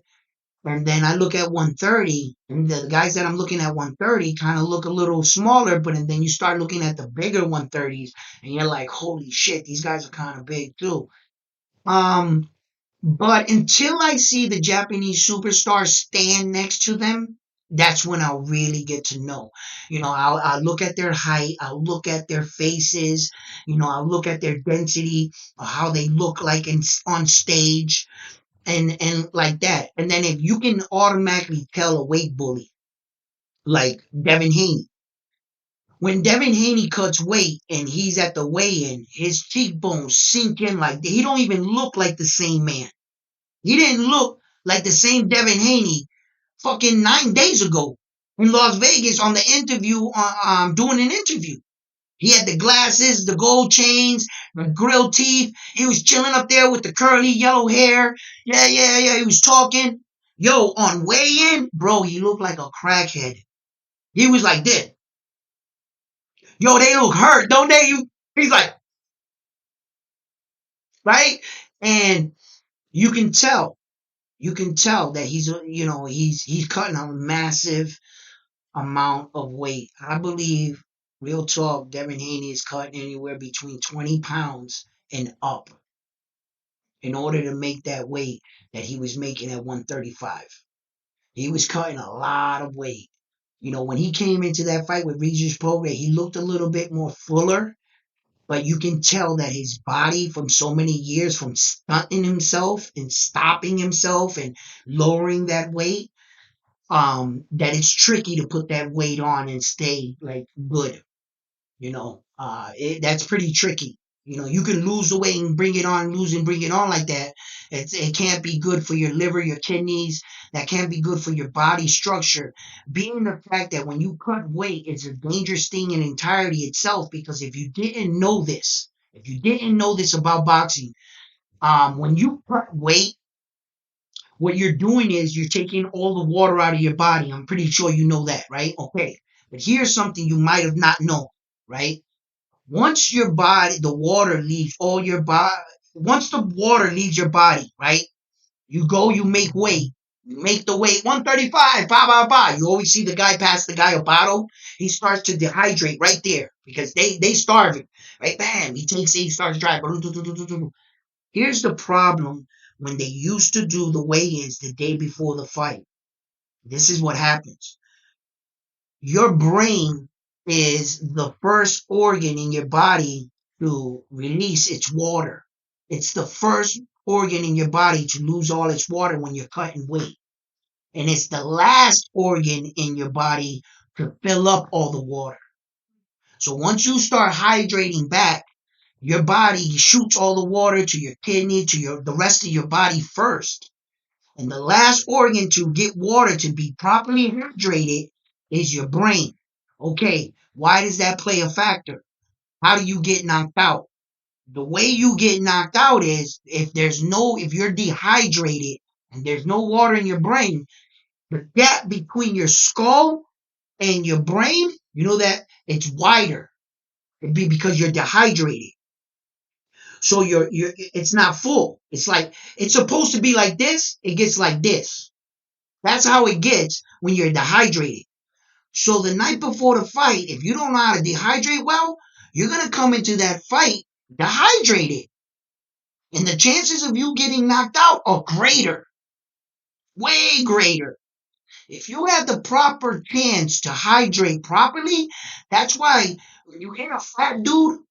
[SPEAKER 1] And then I look at 130, and the guys that I'm looking at 130 kind of look a little smaller, but then you start looking at the bigger 130s, and you're like, holy shit, these guys are kind of big too. But until I see the Japanese superstars stand next to them, that's when I'll really get to know. I'll look at their height, I'll look at their faces, I'll look at their density, how they look like on stage, and like that. And then if you can automatically tell a weight bully, like Devin Haney, when Devin Haney cuts weight and he's at the weigh-in, his cheekbones sink in like he don't even look like the same man. He didn't look like the same Devin Haney fucking 9 days ago in Las Vegas on the interview, doing an interview. He had the glasses, the gold chains, the grilled teeth. He was chilling up there with the curly yellow hair. Yeah. He was talking. Yo, on weigh-in, bro, he looked like a crackhead. He was like this. Yo, they look hurt, don't they? He's like, right? And you can tell. You can tell that he's cutting a massive amount of weight. I believe Real talk, Devin Haney is cutting anywhere between 20 pounds and up in order to make that weight that he was making at 135. He was cutting a lot of weight. You know, when he came into that fight with Regis Prograis, he looked a little bit more fuller, but you can tell that his body from so many years from stunting himself and stopping himself and lowering that weight, that it's tricky to put that weight on and stay like good. That's pretty tricky. You can lose the weight and bring it on, lose and bring it on like that. It can't be good for your liver, your kidneys. That can't be good for your body structure. Being the fact that when you cut weight, it's a dangerous thing in entirety itself. Because if you didn't know this about boxing, when you cut weight, what you're doing is you're taking all the water out of your body. I'm pretty sure you know that, right? Okay, but here's something you might have not known, right? Once your body, the water leaves all your body, once the water leaves your body, right? You make weight. You make the weight 135, bah, bah, bah. You always see the guy pass the guy a bottle. He starts to dehydrate right there because they starving, right? Bam, he starts dry. Here's the problem when they used to do the weigh-ins the day before the fight. This is what happens. Your brain is the first organ in your body to release its water. It's the first organ in your body to lose all its water when you're cutting weight. And it's the last organ in your body to fill up all the water. So once you start hydrating back, your body shoots all the water to your kidney, to the rest of your body first. And the last organ to get water to be properly hydrated is your brain. Okay, why does that play a factor? How do you get knocked out? The way you get knocked out is if you're dehydrated and there's no water in your brain, the gap between your skull and your brain, you know that it's wider. It'd be because you're dehydrated. So it's not full. It's like it's supposed to be like this. It gets like this. That's how it gets when you're dehydrated. So the night before the fight, if you don't know how to dehydrate well, you're gonna come into that fight dehydrated, and the chances of you getting knocked out are greater, way greater. If you have the proper chance to hydrate properly, that's why when you hit a fat dude,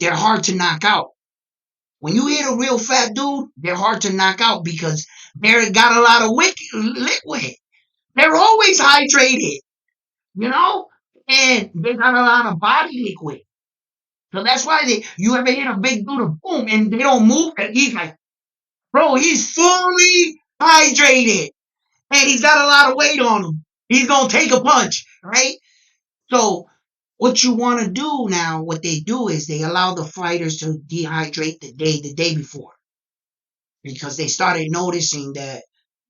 [SPEAKER 1] they're hard to knock out. When you hit a real fat dude, they're hard to knock out because they got a lot of liquid. They're always hydrated, you know, and they got a lot of body liquid. So that's why you ever hit a big dude, boom, and they don't move, and he's like, bro, he's fully hydrated, and he's got a lot of weight on him. He's gonna take a punch, right? So what you want to do now, what they do is they allow the fighters to dehydrate the day before, because they started noticing that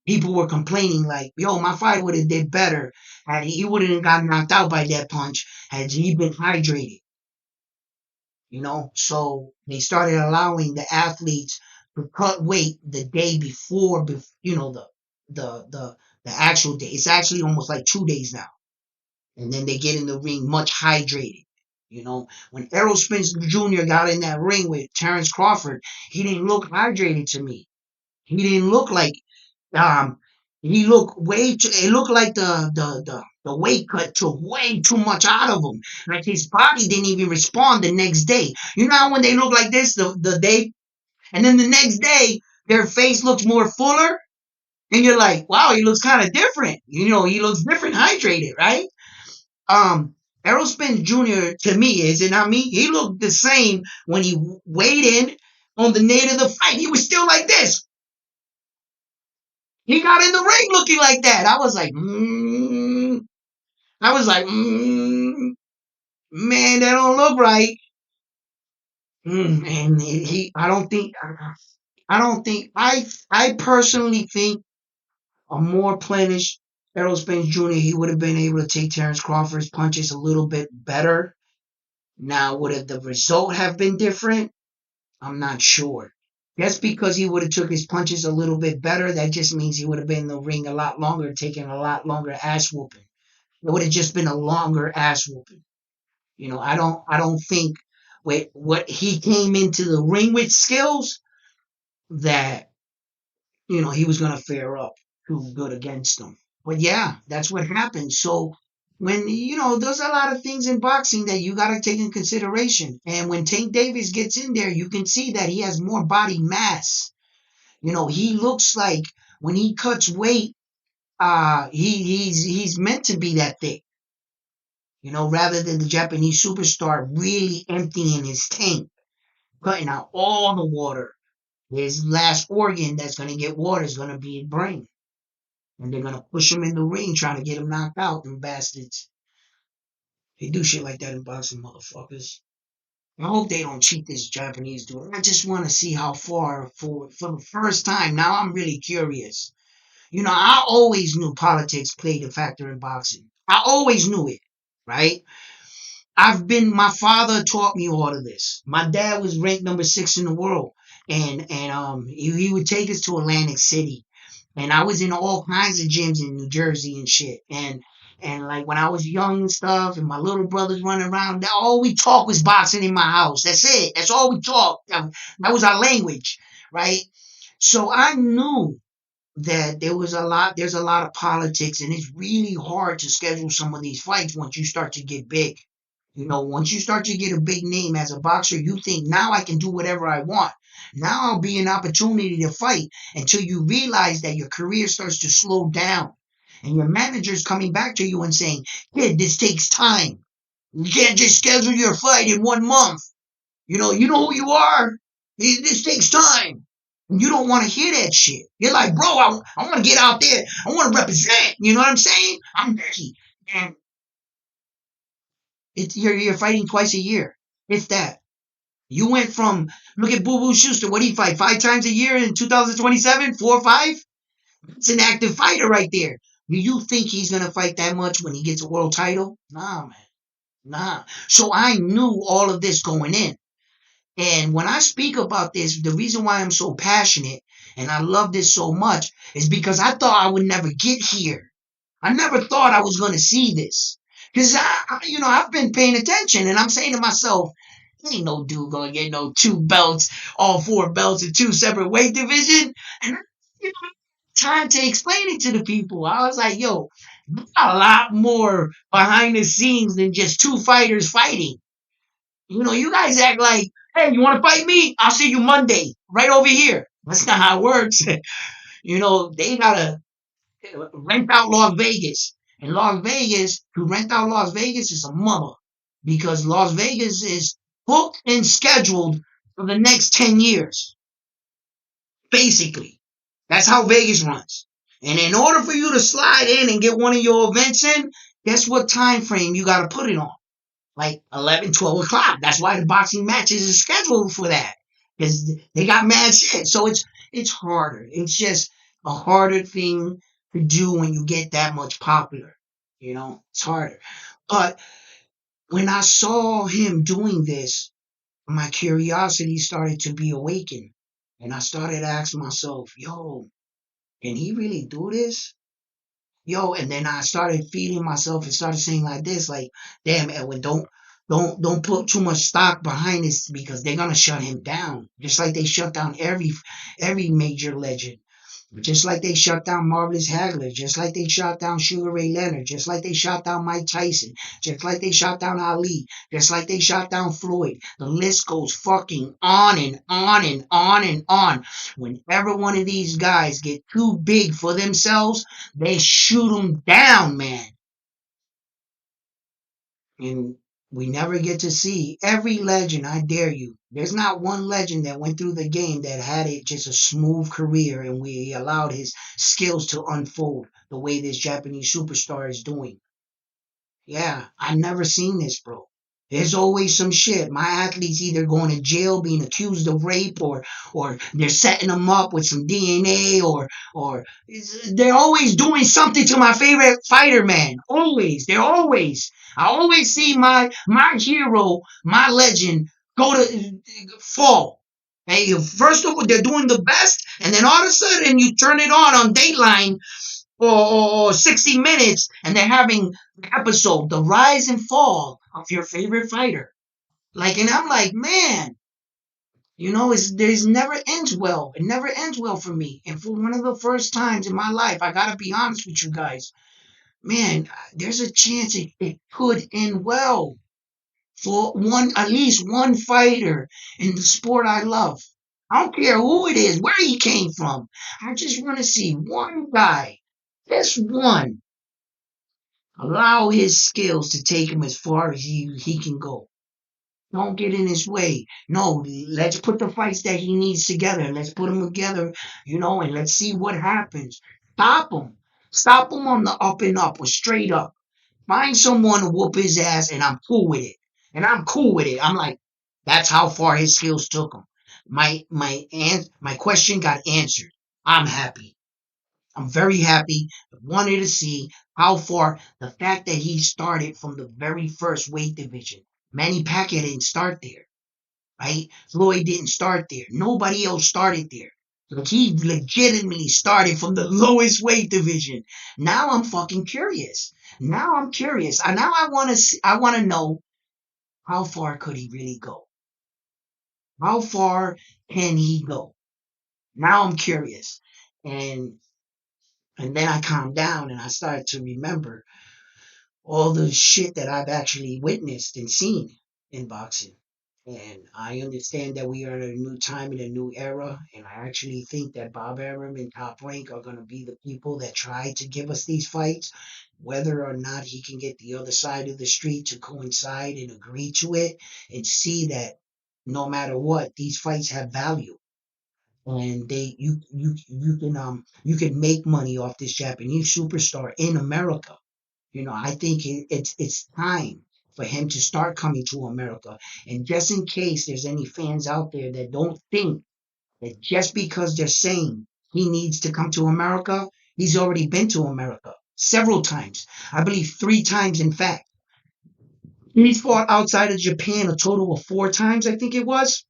[SPEAKER 1] people were complaining like, yo, my fight would have did better had he wouldn't have got knocked out by that punch had he been hydrated. So they started allowing the athletes to cut weight the day before, the actual day. It's actually almost like 2 days now, and then they get in the ring much hydrated. When Errol Spence Jr. got in that ring with Terrence Crawford, he didn't look hydrated to me. He didn't look like um he looked way too, it looked like the weight cut took way too much out of him. Like his body didn't even respond the next day. You know how when they look like this the day, and then the next day their face looks more fuller, and you're like, wow, he looks kind of different. He looks different hydrated, right? Errol Spence Jr. to me, is it not me? He looked the same when he weighed in on the night of the fight. He was still like this. He got in the ring looking like that. I was like, man, that don't look right. And I personally think a more plenished Errol Spence Jr., he would have been able to take Terrence Crawford's punches a little bit better. Now, would the result have been different? I'm not sure. Just because he would have took his punches a little bit better, that just means he would have been in the ring a lot longer, taking a lot longer ass whooping. It would have just been a longer ass whooping. I don't think with what he came into the ring with skills that he was gonna fare up too good against them. But yeah, that's what happened. So when there's a lot of things in boxing that you gotta take in consideration. And when Tank Davis gets in there, you can see that he has more body mass. He looks like when he cuts weight, he's meant to be that thick. Rather than the Japanese superstar really emptying his tank, cutting out all the water. His last organ that's gonna get water is gonna be his brain. And they're gonna push him in the ring trying to get him knocked out, them bastards. They do shit like that in boxing, motherfuckers. I hope they don't cheat this Japanese dude. I just want to see how far for the first time. Now I'm really curious. I always knew politics played a factor in boxing. I always knew it, right? My father taught me all of this. My dad was ranked number 6 in the world, and he would take us to Atlantic City, and I was in all kinds of gyms in New Jersey and shit, and like when I was young and stuff, and my little brothers running around, all we talked was boxing in my house. That's it. That's all we talked. That was our language, right? So I knew that there's a lot of politics, and it's really hard to schedule some of these fights once you start to get big. Once you start to get a big name as a boxer, you think, now I can do whatever I want. Now I'll be an opportunity to fight, until you realize that your career starts to slow down. And your manager's coming back to you and saying, kid, this takes time. You can't just schedule your fight in 1 month. You know who you are. This takes time. And you don't want to hear that shit. You're like, bro, I want to get out there. I want to represent. You know what I'm saying? I'm ready. And you're fighting twice a year. If that. You went from, look at Boo Boo Schuster. What did he fight? 5 times a year in 2027? 4 or 5? It's an active fighter right there. Do you think he's going to fight that much when he gets a world title? Nah, man. Nah. So I knew all of this going in. And when I speak about this, the reason why I'm so passionate and I love this so much is because I thought I would never get here. I never thought I was going to see this. Because I've been paying attention, and I'm saying to myself, ain't no dude going to get no 2 belts, all 4 belts in 2 separate weight division. And time to explain it to the people. I was like, yo, a lot more behind the scenes than just 2 fighters fighting. You guys act like, hey, you want to fight me? I'll see you Monday, right over here. That's not how it works. They gotta rent out Las Vegas. And to rent out Las Vegas is a mother. Because Las Vegas is booked and scheduled for the next 10 years. Basically. That's how Vegas runs. And in order for you to slide in and get one of your events in, guess what time frame you got to put it on? Like 11, 12 o'clock. That's why the boxing matches are scheduled for that. Because they got mad shit. So it's harder. It's just a harder thing to do when you get that much popular. It's harder. But when I saw him doing this, my curiosity started to be awakened. And I started asking myself, yo, can he really do this? Yo, and then I started feeding myself and started saying like this, like, damn, Edwin, don't put too much stock behind this, because they're gonna shut him down. Just like they shut down every major legend. Just like they shut down Marvelous Hagler, just like they shut down Sugar Ray Leonard, just like they shut down Mike Tyson, just like they shut down Ali, just like they shut down Floyd. The list goes fucking on and on and on and on. Whenever one of these guys get too big for themselves, they shoot them down, man. And we never get to see every legend. I dare you. There's not one legend that went through the game that had it just a smooth career, and we allowed his skills to unfold the way this Japanese superstar is doing. Yeah, I've never seen this, bro. There's always some shit. My athletes either going to jail being accused of rape, or they're setting them up with some DNA, or they're always doing something to my favorite fighter, man. Always. I always see my hero, my legend, go to fall. Hey, first of all, they're doing the best, and then all of a sudden you turn it on Dateline or 60 Minutes, and they're having the episode, The Rise and Fall of your favorite fighter. Like, and I'm like, man, there's never ends well. It never ends well for me. And for one of the first times in my life, I gotta be honest with you guys, man, there's a chance it could end well for at least one fighter in the sport I love. I don't care who it is, where he came from. I just want to see one guy, just one, allow his skills to take him as far as he can go. Don't get in his way. No, let's put the fights that he needs together. Let's put them together, and let's see what happens. Stop him. Stop him on the up and up or straight up. Find someone to whoop his ass, and I'm cool with it. And I'm cool with it. I'm like, that's how far his skills took him. My question got answered. I'm happy. I'm very happy. I wanted to see how far the fact that he started from the very first weight division. Manny Pacquiao didn't start there, right? Floyd didn't start there. Nobody else started there. Like he legitimately started from the lowest weight division. Now I'm fucking curious. Now I'm curious. Now I want to. I want to know how far could he really go? How far can he go? Now I'm curious, and and then I calmed down and I started to remember all the shit that I've actually witnessed and seen in boxing. And I understand that we are in a new time in a new era. And I actually think that Bob Arum and Top Rank are going to be the people that try to give us these fights. Whether or not he can get the other side of the street to coincide and agree to it and see that no matter what, these fights have value. And you can make money off this Japanese superstar in America. I think it's time for him to start coming to America. And just in case there's any fans out there that don't think that just because they're saying he needs to come to America, he's already been to America several times. I believe 3 times, in fact. He's fought outside of Japan a total of 4 times, I think it was.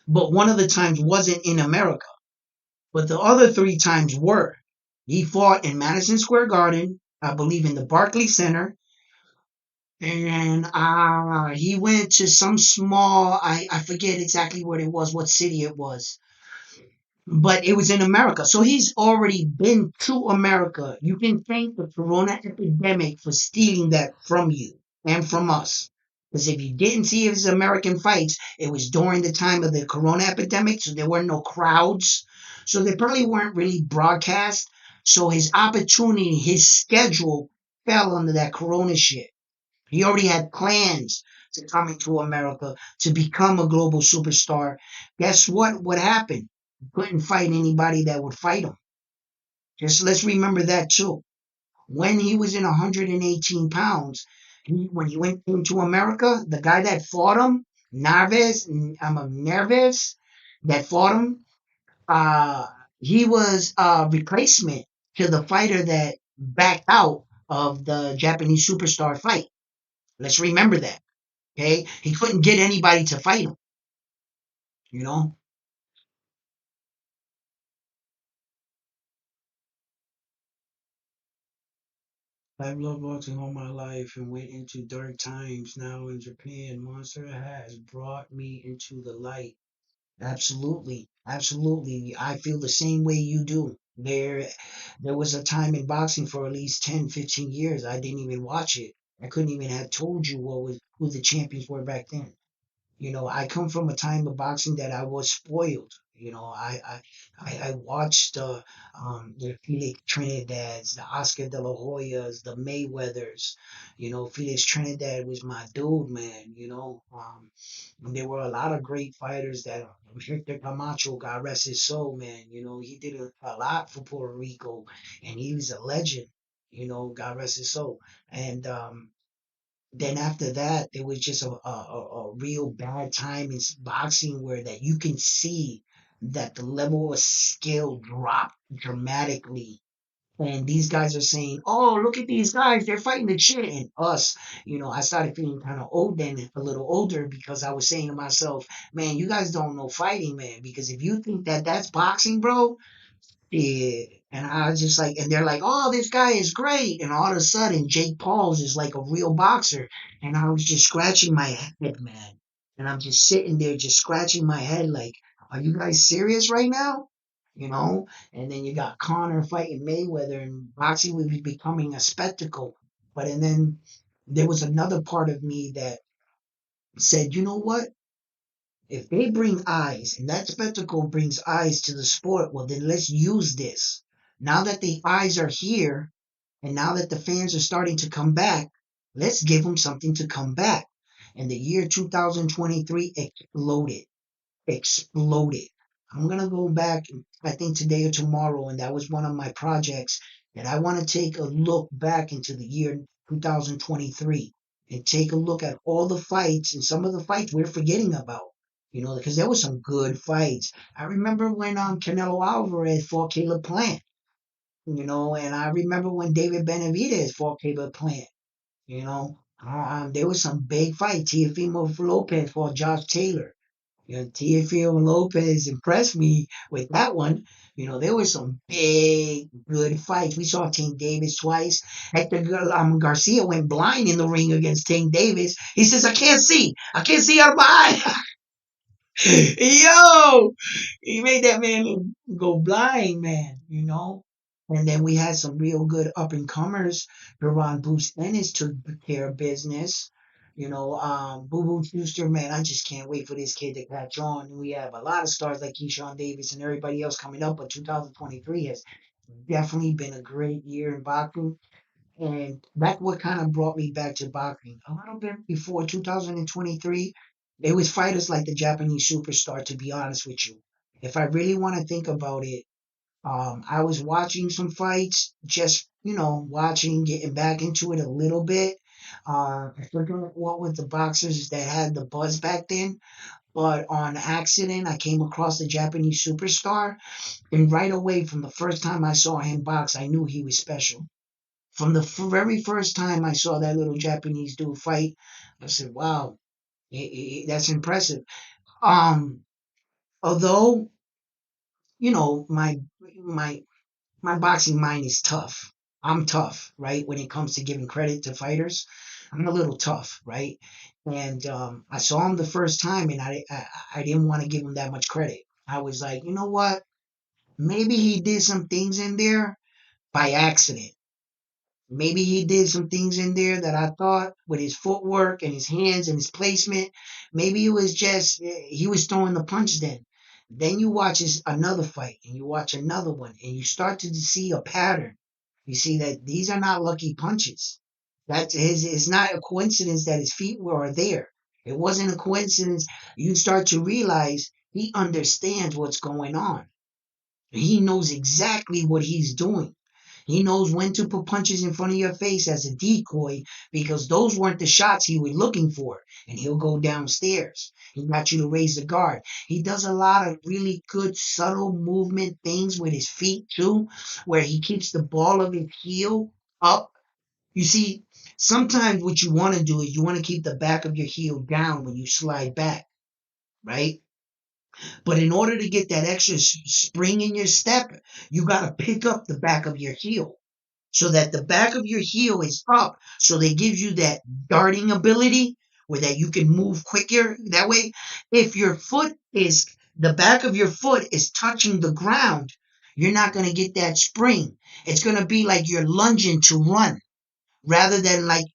[SPEAKER 1] But one of the times wasn't in America. But the other 3 times were. He fought in Madison Square Garden, I believe in the Barclays Center, and he went to some small, I forget exactly what it was, what city it was, but it was in America. So he's already been to America. You can thank the corona epidemic for stealing that from you and from us. Because if you didn't see his American fights, it was during the time of the corona epidemic, so there were no crowds. So they probably weren't really broadcast. So his opportunity, his schedule fell under that corona shit. He already had plans to come into America to become a global superstar. Guess what? What happened? He couldn't fight anybody that would fight him. Just let's remember that too. When he was in 118 pounds, when he went into America, the guy that fought him, Nerves, that fought him, uh, he was a replacement to the fighter that backed out of the Japanese superstar fight. Let's remember that. Okay, he couldn't get anybody to fight him. You know, I've loved boxing all my life and went into dark times. Now in Japan, Monster has brought me into the light. Absolutely, absolutely. I feel the same way you do. There was a time in boxing for at least 10, 15 years. I didn't even watch it. I couldn't even have told you who the champions were back then. I come from a time of boxing that I was spoiled. I watched the Felix Trinidad's, the Oscar De La Hoyas, the Mayweathers. Felix Trinidad was my dude, man. And there were a lot of great fighters that Victor Camacho, God rest his soul, man. He did a lot for Puerto Rico, and he was a legend. God rest his soul. And then after that, it was just a real bad time in boxing where that you can see that the level of skill dropped dramatically. And these guys are saying, "Oh, look at these guys! They're fighting the shit." And us, I started feeling kind of old then, a little older, because I was saying to myself, "Man, you guys don't know fighting, man. Because if you think that that's boxing, bro, yeah, And I was just like, and they're like, oh, this guy is great. And all of a sudden, Jake Paul's is like a real boxer. And I was just scratching my head, man. And I'm just sitting there, just scratching my head, like, are you guys serious right now? You know? And then you got Conor fighting Mayweather, and boxing was becoming a spectacle. And then there was another part of me that said, you know what? If they bring eyes and that spectacle brings eyes to the sport, well, then let's use this. Now that the eyes are here and now that the fans are starting to come back, let's give them something to come back. And the year 2023 exploded. I'm going to go back, I think today or tomorrow, and that was one of my projects that I want to take a look back into the year 2023 and take a look at all the fights and some of the fights we're forgetting about. You know, because there were some good fights. I remember when Canelo Alvarez fought Caleb Plant, you know, and I remember when David Benavidez fought Caleb Plant, you know. There was some big fights. Teofimo Lopez fought Josh Taylor. You know, Teofimo Lopez impressed me with that one. You know, there were some big, good fights. We saw Tank Davis twice. Hector Garcia went blind in the ring against Tank Davis. He says, I can't see. I can't see out of my eye. Yo, he made that man go blind, man, you know. And then we had some real good up and comers. Duran Bruce Ennis took care of business. You know, Boo Boo Schuster, man, I just can't wait for this kid to catch on. And we have a lot of stars like Keyshawn Davis and everybody else coming up, but 2023 has definitely been a great year in boxing. And that's what kind of brought me back to boxing. A little bit before 2023, it was fighters like the Japanese superstar, to be honest with you. If I really want to think about it, I was watching some fights, just, you know, watching, getting back into it a little bit. I forget what was the boxers that had the buzz back then, but on accident, I came across the Japanese superstar. And right away, from the first time I saw him box, I knew he was special. From the very first time I saw that little Japanese dude fight, I said, "Wow, that's impressive." Um, although you know my my boxing mind is tough. I'm tough, right? When it comes to giving credit to fighters, I'm a little tough, right? And I saw him the first time, and I didn't want to give him that much credit. I was like, you know what? Maybe he did some things in there by accident. Maybe he did some things in there that I thought with his footwork and his hands and his placement. Maybe it was just he was throwing the punch then. Then you watch another fight and you watch another one and you start to see a pattern. You see that these are not lucky punches. It's not a coincidence that his feet were there. It wasn't a coincidence. You start to realize he understands what's going on. He knows exactly what he's doing. He knows when to put punches in front of your face as a decoy because those weren't the shots he was looking for. And he'll go downstairs. He got you to raise the guard. He does a lot of really good, subtle movement things with his feet, too, where he keeps the ball of his heel up. You see, sometimes what you want to do is you want to keep the back of your heel down when you slide back, right? But in order to get that extra spring in your step, you got to pick up the back of your heel so that the back of your heel is up. So they give you that darting ability where that you can move quicker. That way, if the back of your foot is touching the ground, you're not going to get that spring. It's going to be like you're lunging to run rather than like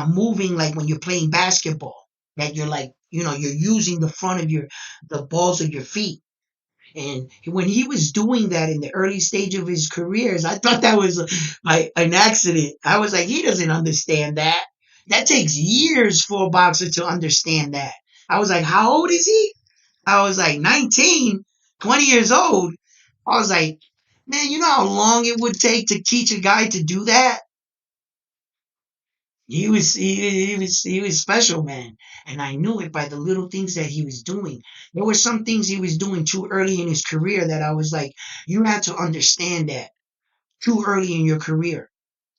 [SPEAKER 1] moving like when you're playing basketball. That you're like, you know, you're using the balls of your feet. And when he was doing that in the early stage of his careers, I thought that was an accident. I was like, he doesn't understand that. That takes years for a boxer to understand that. I was like, how old is he? I was like 19, 20 years old. I was like, man, you know how long it would take to teach a guy to do that? He was special, man, and I knew it by the little things that he was doing. There were some things he was doing too early in his career that I was like, you had to understand that too early in your career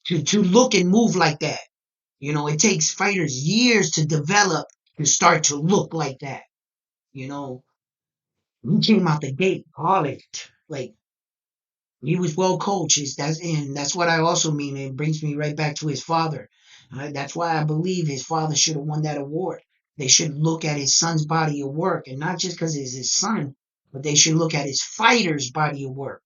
[SPEAKER 1] to look and move like that. You know, it takes fighters years to develop to start to look like that. You know, he came out the gate polished, like He was well coached. That's what I also mean. It brings me right back to his father. That's why I believe his father should have won that award. They should look at his son's body of work, and not just because it's his son, but they should look at his fighter's body of work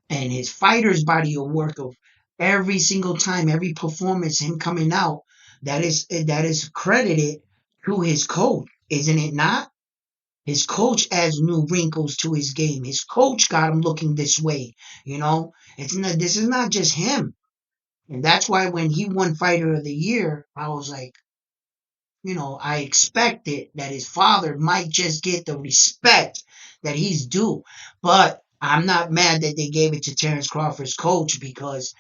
[SPEAKER 1] and his fighter's body of work of every single time, every performance, him coming out. That is credited to his coach, isn't it not? His coach adds new wrinkles to his game. His coach got him looking this way. It's not. This is not just him, and that's why when he won Fighter of the Year, I was like, I expected that his father might just get the respect that he's due. But I'm not mad that they gave it to Terrence Crawford's coach because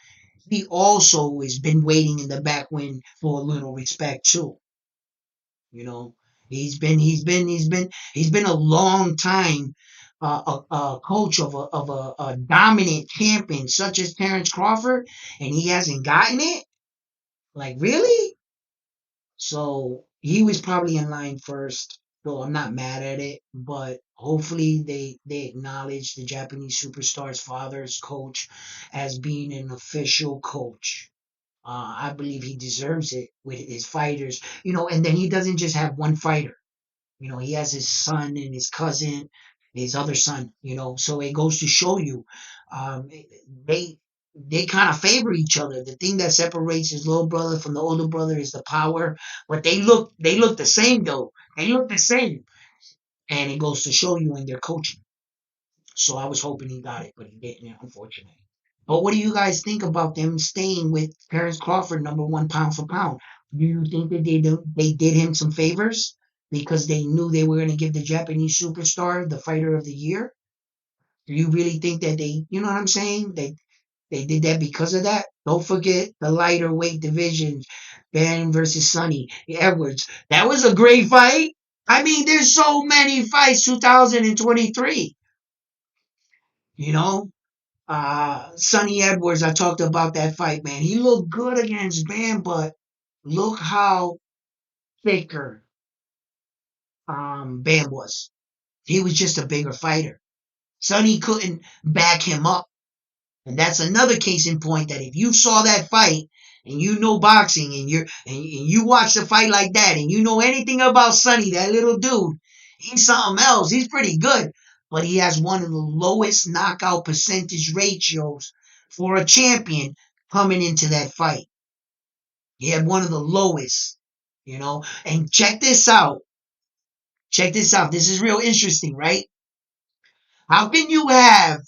[SPEAKER 1] he also has been waiting in the back wind for a little respect too. You know, he's been a long time a coach of a dominant champion such as Terrence Crawford, and he hasn't gotten it. Like really? So he was probably in line first. So I'm not mad at it, but hopefully they acknowledge the Japanese superstar's father's coach as being an official coach. I believe he deserves it with his fighters, and then he doesn't just have one fighter. He has his son and his cousin, his other son, so it goes to show you, um, they they kind of favor each other. The thing that separates his little brother from the older brother is the power, but they look the same though. They look the same, and it goes to show you in their coaching. So I was hoping he got it, but he didn't, unfortunately. But what do you guys think about them staying with Terrence Crawford, number one pound for pound? Do you think that they did him some favors because they knew they were going to give the Japanese superstar the fighter of the year? Do you really think that you know what I'm saying? They did that because of that? Don't forget the lighter weight division, Ben versus Sonny Edwards. That was a great fight. I mean, there's so many fights 2023, you know? Sonny Edwards, I talked about that fight, man. He looked good against Bam, but look how thicker Bam was. He was just a bigger fighter. Sonny couldn't back him up. And that's another case in point that if you saw that fight and you know boxing and you watch the fight like that and you know anything about Sonny, that little dude, he's something else. He's pretty good. But he has one of the lowest knockout percentage ratios for a champion coming into that fight. He had one of the lowest. And check this out. Check this out. This is real interesting, right? How can you have,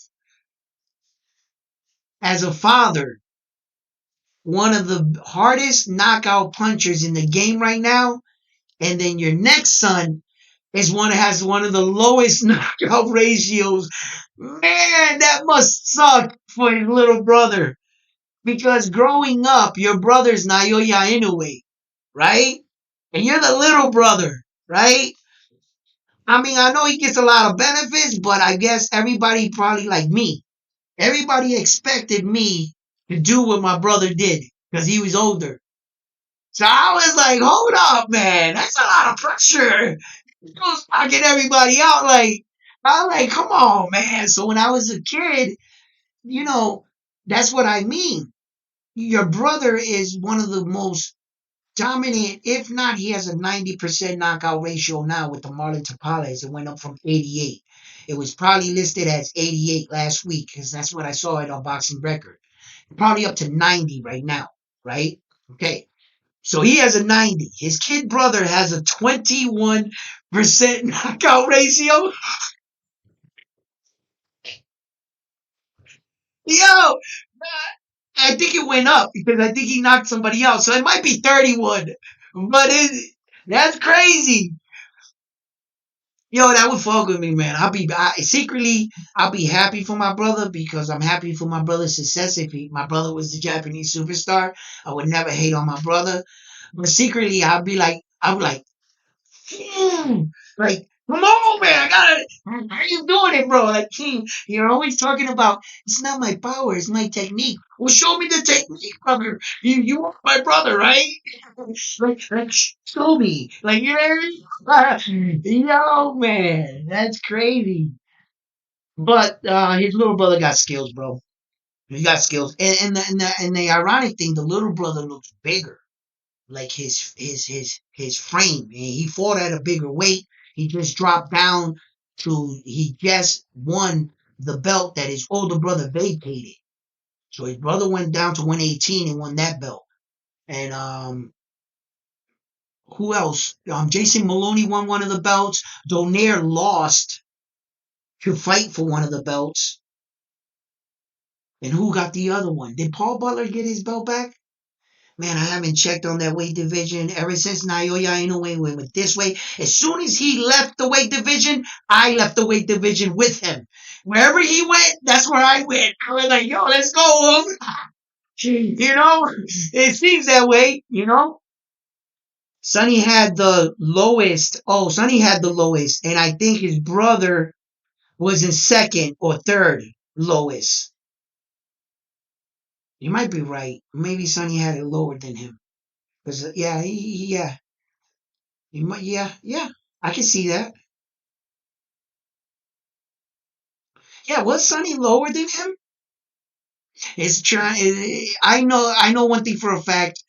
[SPEAKER 1] as a father, one of the hardest knockout punchers in the game right now, and then your next son has one of the lowest knockout ratios? Man, that must suck for his little brother. Because growing up, your brother's Naoya Inoue, right? And you're the little brother, right? I mean, I know he gets a lot of benefits, but I guess everybody probably like me. Everybody expected me to do what my brother did because he was older. So I was like, hold up, man. That's a lot of pressure. Just knocking everybody out. I was like, come on, man. So when I was a kid, you know, that's what I mean. Your brother is one of the most dominant, if not, he has a 90% knockout ratio now with the Marlon Tapales. It went up from 88. It was probably listed as 88 last week because that's what I saw it on Boxing Record. Probably up to 90 right now, right? Okay. So he has a 90. His kid brother has a 21% knockout ratio. Yo, I think it went up because I think he knocked somebody out. So it might be 31. But that's crazy. Yo, that would fuck with me, man. Secretly, I'll be happy for my brother because I'm happy for my brother's success. If my brother was the Japanese superstar, I would never hate on my brother. But secretly, I would like, hmm, like, come on, man, I gotta. How you doing it, bro? Like, you're always talking about it's not my power, it's my technique. Well, show me the technique, brother. You are my brother, right? like, show me. Like, you know, yo, man, that's crazy. But his little brother got skills, bro. He got skills, and the ironic thing, the little brother looks bigger, like his frame. And he fought at a bigger weight. He just dropped down to he just won the belt that his older brother vacated. So his brother went down to 118 and won that belt. And who else? Jason Maloney won one of the belts. Donaire lost to fight for one of the belts. And who got the other one? Did Paul Butler get his belt back? Man, I haven't checked on that weight division ever since Naoya Inoue went this way. As soon as he left the weight division, I left the weight division with him. Wherever he went, that's where I went. I was like, yo, let's go. You know, it seems that way, you know. Sonny had the lowest. Oh, Sonny had the lowest. And I think his brother was in second or third lowest. You might be right. Maybe Sonny had it lower than him. Because, yeah, yeah. You might, yeah, yeah. I can see that. Yeah, was Sonny lower than him? It's trying. I know one thing for a fact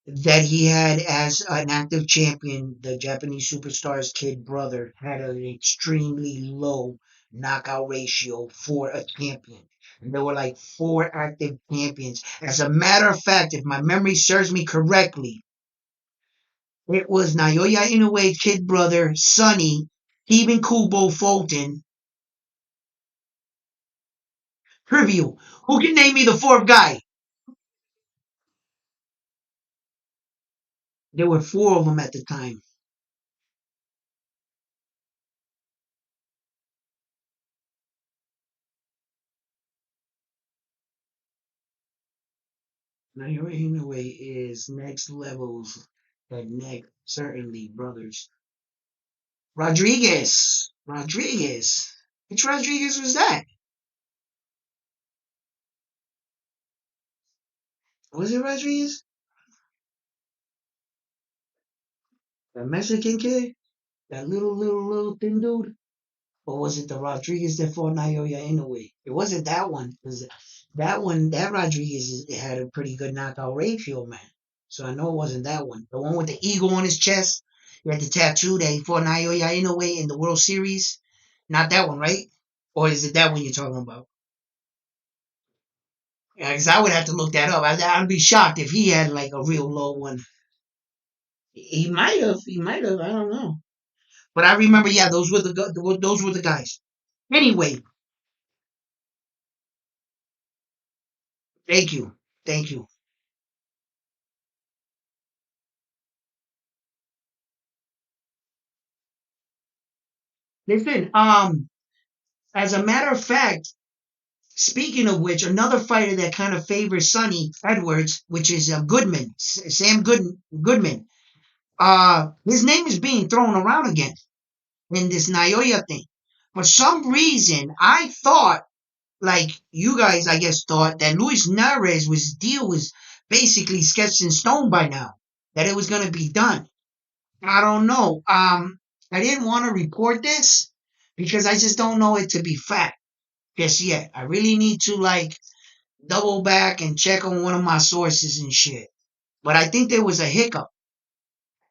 [SPEAKER 1] that he had as an active champion, the Japanese superstar's kid brother had an extremely low knockout ratio for a champion. And there were like four active champions. As a matter of fact, if my memory serves me correctly, it was Naoya Inoue's kid brother, Sonny, Stephen Kubo Fulton. Preview. Who can name me the fourth guy? There were four of them at the time. Naoya Inoue is next levels and next, certainly, brothers. Rodriguez. Rodriguez. Which Rodriguez was that? Was it Rodriguez? That Mexican kid? That little thin dude? Or was it the Rodriguez that fought Naoya Inoue? It wasn't that one. Because that Rodriguez had a pretty good knockout ratio, man. So I know it wasn't that one. The one with the eagle on his chest. He had the tattoo that he fought Naoya Inoue in the World Series. Not that one, right? Or is it that one you're talking about? Yeah, because I would have to look that up. I'd be shocked if he had like a real low one. He might have. He might have. I don't know. But I remember, yeah, those were the guys. Anyway, thank you, thank you. Listen, as a matter of fact, speaking of which, another fighter that kind of favors Sonny Edwards, which is Goodman, Sam Goodman. His name is being thrown around again in this Naoya thing. For some reason, I thought, like you guys, I guess, thought that Luis Nares was deal was basically sketched in stone by now, that it was going to be done. I don't know. I didn't want to report this because I just don't know it to be fact just yet. I really need to like double back and check on one of my sources and shit. But I think there was a hiccup.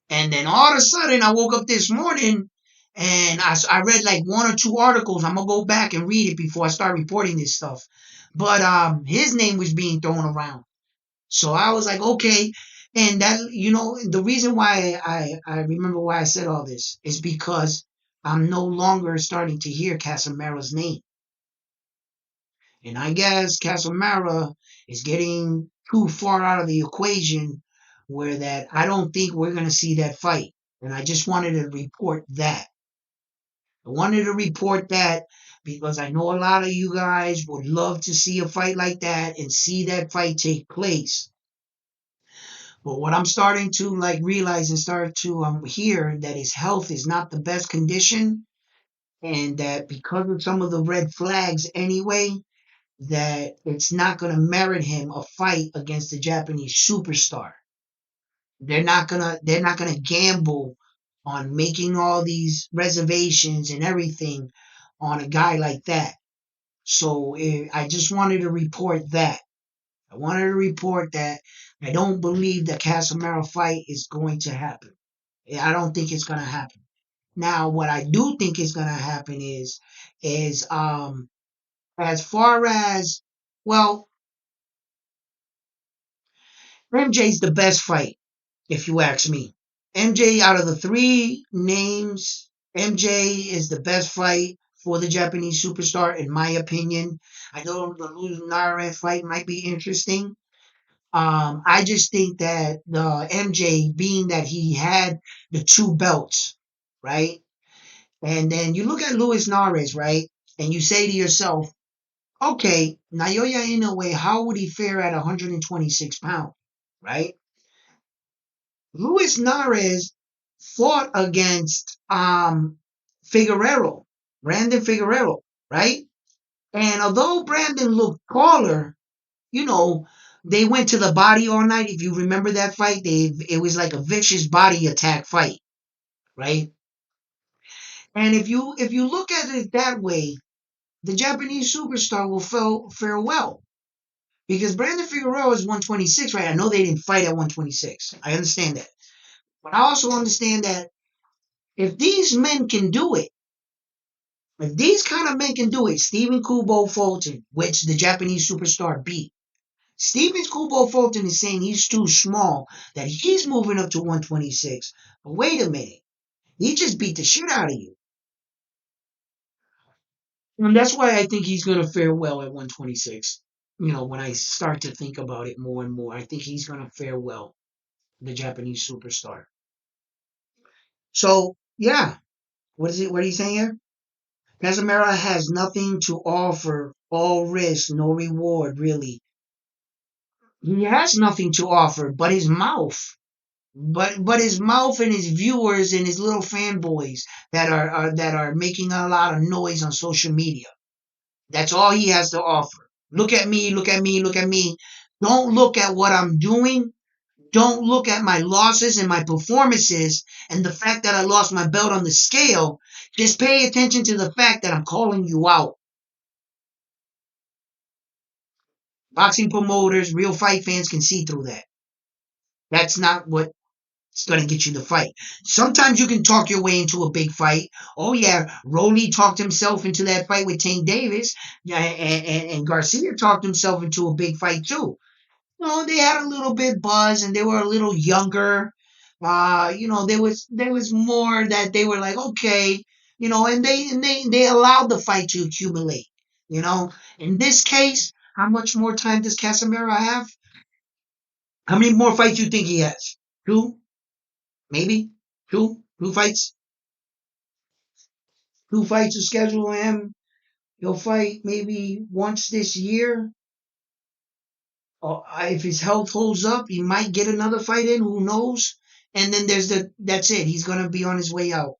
[SPEAKER 1] And then all of a sudden, I woke up this morning and I read like one or two articles. I'm going to go back and read it before I start reporting this stuff. But his name was being thrown around. So I was like, okay. And that, the reason why I remember why I said all this is because I'm no longer starting to hear Casamero's name. And I guess Casamero is getting too far out of the equation where that I don't think we're going to see that fight. And I just wanted to report that. I wanted to report that because I know a lot of you guys would love to see a fight like that and see that fight take place. But what I'm starting to like realize and start to hear that his health is not the best condition, and that because of some of the red flags anyway, that it's not going to merit him a fight against the Japanese superstar. They're not gonna gamble on making all these reservations and everything on a guy like that. So I just wanted to report that. I wanted to report that I don't believe the Casimero fight is going to happen. I don't think it's going to happen. Now, what I do think is going to happen is as far as, well, MJ's the best fight, if you ask me. MJ, out of the three names, MJ is the best fight for the Japanese superstar, in my opinion. I know the Donaire fight might be interesting. I just think that the MJ, being that he had the two belts, right? And then you look at Luis Nares, right? And you say to yourself, okay, Naoya Inoue, how would he fare at 126 pounds, right? Luis Nares fought against Figueroa, Brandon Figueroa, right? And although Brandon looked taller, you know, they went to the body all night. If you remember that fight, it was like a vicious body attack fight, right? And if you look at it that way, the Japanese superstar will fare well. Because Brandon Figueroa is 126, right? I know they didn't fight at 126. I understand that. But I also understand that if these men can do it, if these kind of men can do it, Stephen Kubo Fulton, which the Japanese superstar beat, Stephen Kubo Fulton is saying he's too small, that he's moving up to 126. But wait a minute. He just beat the shit out of you. And that's why I think he's going to fare well at 126. When I start to think about it more and more, I think he's going to fare well, the Japanese superstar. So, yeah. What is it? What are you saying here? Casimero has nothing to offer, all risk, no reward, really. He has nothing to offer but his mouth. But his mouth and his viewers and his little fanboys that are making a lot of noise on social media. That's all he has to offer. Look at me, look at me, look at me. Don't look at what I'm doing. Don't look at my losses and my performances and the fact that I lost my belt on the scale. Just pay attention to the fact that I'm calling you out. Boxing promoters, real fight fans can see through that. That's not what's going to get you the fight. Sometimes you can talk your way into a big fight. Oh, yeah, Rolly talked himself into that fight with Tank Davis, yeah, and Garcia talked himself into a big fight too. They had a little bit buzz and they were a little younger. There was more that they were like, okay, and they allowed the fight to accumulate. In this case, how much more time does Casimero have? How many more fights do you think he has? Two, maybe two fights. Two fights to schedule him. He'll fight maybe once this year. If his health holds up, he might get another fight in. Who knows? And then that's it. He's gonna be on his way out.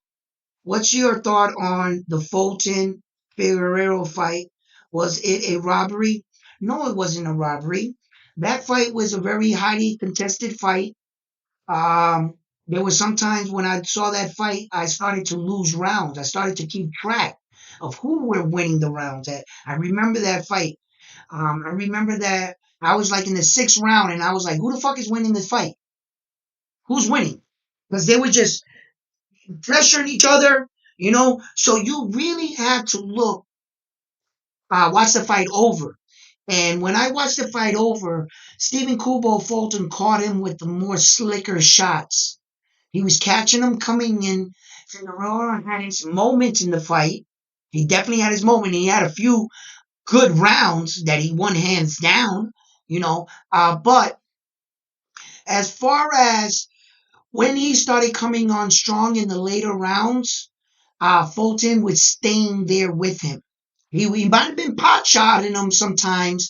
[SPEAKER 1] What's your thought on the Fulton Figueroa fight? Was it a robbery? No, it wasn't a robbery. That fight was a very highly contested fight. Um, there were some times when I saw that fight, I started to lose rounds. I started to keep track of who were winning the rounds. I remember that fight. I remember that I was like in the sixth round, and I was like, "Who the fuck is winning this fight? Who's winning?" Because they were just pressuring each other, So you really had to watch the fight over. And when I watched the fight over, Stephen Kubo Fulton caught him with the more slicker shots. He was catching him coming in. Figueroa had his moments in the fight. He definitely had his moment. He had a few good rounds that he won hands down, But as far as when he started coming on strong in the later rounds, Fulton was staying there with him. He might have been pot shotting him sometimes.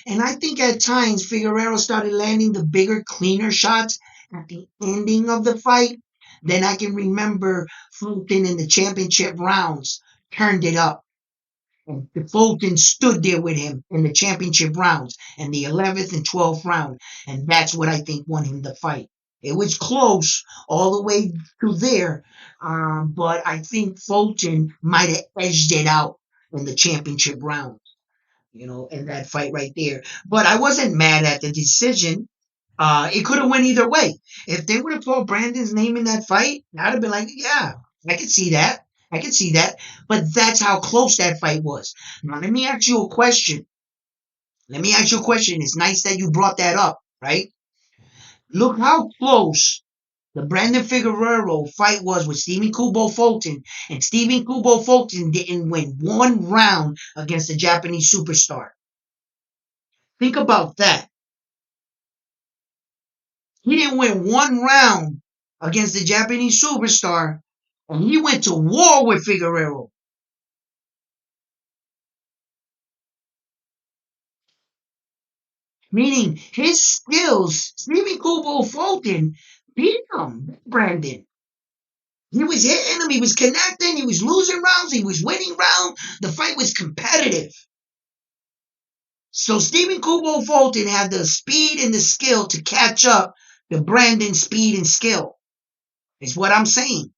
[SPEAKER 1] And I think at times Figueroa started landing the bigger, cleaner shots at the ending of the fight. Then I can remember Fulton in the championship rounds turned it up. And Fulton stood there with him in the championship rounds and the 11th and 12th round. And that's what I think won him the fight. It was close all the way to there. But I think Fulton might have edged it out in the championship round. in that fight right there. But I wasn't mad at the decision. It could have went either way. If they would have put Brandon's name in that fight, I'd have been like, yeah, I could see that. I could see that. But that's how close that fight was. Now, let me ask you a question. Let me ask you a question. It's nice that you brought that up, right? Look how close the Brandon Figueroa fight was with Stephen Kubo Fulton, and Stephen Kubo Fulton didn't win one round against the Japanese superstar. Think about that. He didn't win one round against the Japanese superstar, and he went to war with Figueroa. Meaning his skills, Stephen Kubo Fulton beat him, Brandon. He was hitting him, he was connecting, he was losing rounds, he was winning rounds. The fight was competitive. So Stephen Kubo Fulton had the speed and the skill to catch up to Brandon's speed and skill. Is what I'm saying.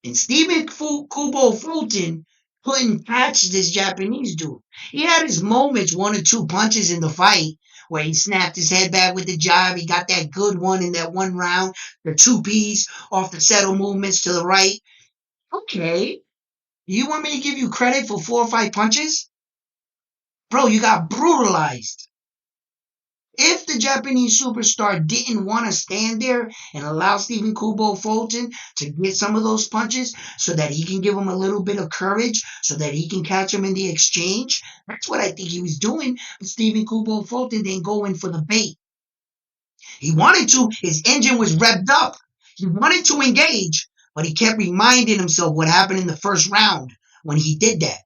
[SPEAKER 1] And Stephen Kubo Fulton couldn't catch this Japanese dude. He had his moments, one or two punches in the fight, where he snapped his head back with the jab. He got that good one in that one round, the two P's off the settle movements to the right. Okay. You want me to give you credit for 4 or 5 punches? Bro, you got brutalized. If the Japanese superstar didn't want to stand there and allow Stephen Kubo Fulton to get some of those punches so that he can give him a little bit of courage, so that he can catch him in the exchange, that's what I think he was doing. But Stephen Kubo Fulton didn't go in for the bait. He wanted to, his engine was revved up. He wanted to engage, but he kept reminding himself what happened in the first round when he did that.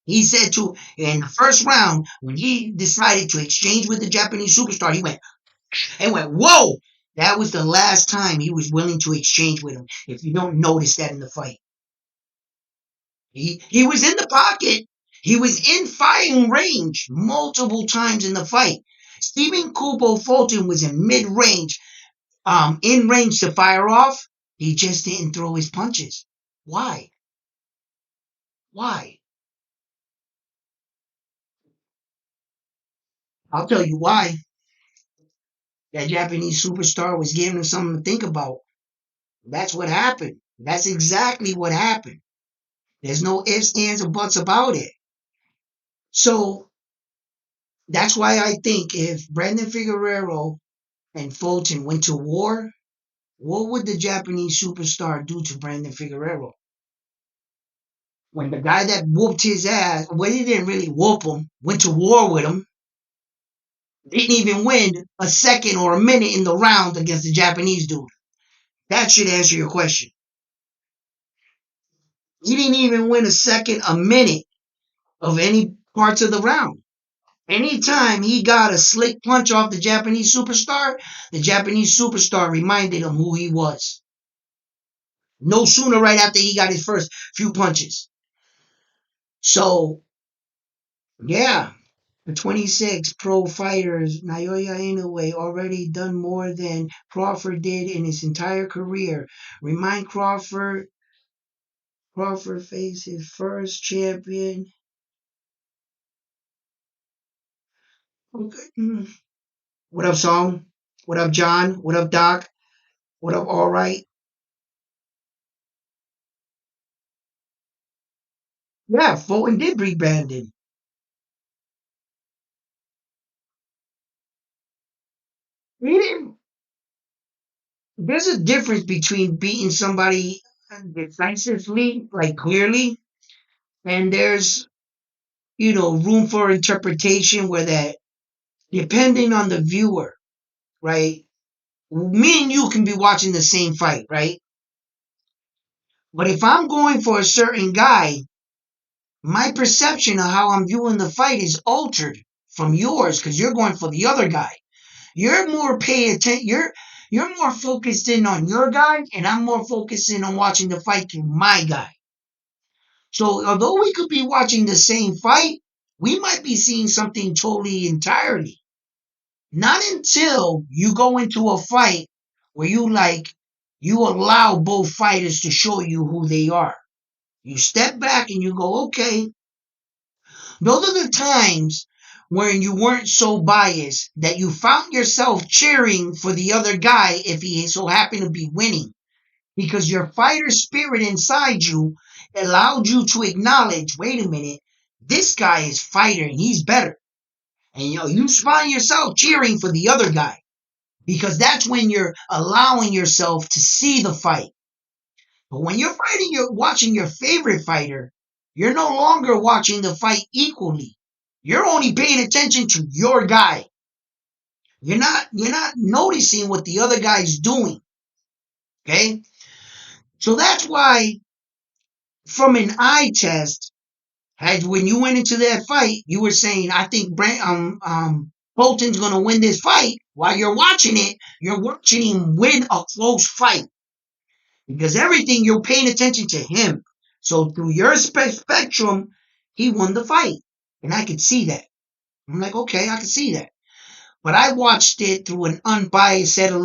[SPEAKER 1] He said in the first round, when he decided to exchange with the Japanese superstar, he went, whoa! That was the last time he was willing to exchange with him. If you don't notice that in the fight, he was in the pocket. He was in firing range multiple times in the fight. Stephen Kubo Fulton was in mid range, in range to fire off. He just didn't throw his punches. Why? Why? I'll tell you why. That Japanese superstar was giving him something to think about. That's what happened. That's exactly what happened. There's no ifs, ands, or buts about it. So that's why I think if Brandon Figueroa and Fulton went to war, what would the Japanese superstar do to Brandon Figueroa? When the guy that whooped his ass, well, he didn't really whoop him, went to war with him, didn't even win a second or a minute in the round against the Japanese dude. That should answer your question. He didn't even win a second, a minute of any parts of the round. Anytime he got a slick punch off the Japanese superstar reminded him who he was. No sooner right after he got his first few punches. So, yeah, the 26 pro fighters, Naoya Inoue, already done more than Crawford did in his entire career. Remind Crawford faced his first champion. Okay. What up, Song? What up, John? What up, Doc? What up, All Right? Yeah, Fulton did beat Brandon. He didn't. There's a difference between beating somebody decisively, like clearly, and there's, room for interpretation where that, depending on the viewer, right? Me and you can be watching the same fight, right? But if I'm going for a certain guy, my perception of how I'm viewing the fight is altered from yours because you're going for the other guy. You're more paying attention. You're more focused in on your guy, and I'm more focused in on watching the fight through my guy. So although we could be watching the same fight, we might be seeing something totally entirely. Not until you go into a fight where you allow both fighters to show you who they are. You step back and you go, okay, Those are the times when you weren't so biased that you found yourself cheering for the other guy if he so happened to be winning. Because your fighter spirit inside you allowed you to acknowledge, wait a minute, this guy is fighter and he's better. And you find yourself cheering for the other guy because that's when you're allowing yourself to see the fight. But when you're fighting, you're watching your favorite fighter, you're no longer watching the fight equally. You're only paying attention to your guy. You're not noticing what the other guy's doing. Okay? So that's why from an eye test, when you went into that fight, you were saying, I think Fulton's gonna win this fight. While you're watching it, you're watching him win a close fight. Because everything you're paying attention to him. So through your spectrum, he won the fight. And I could see that. I'm like, okay, I can see that. But I watched it through an unbiased set of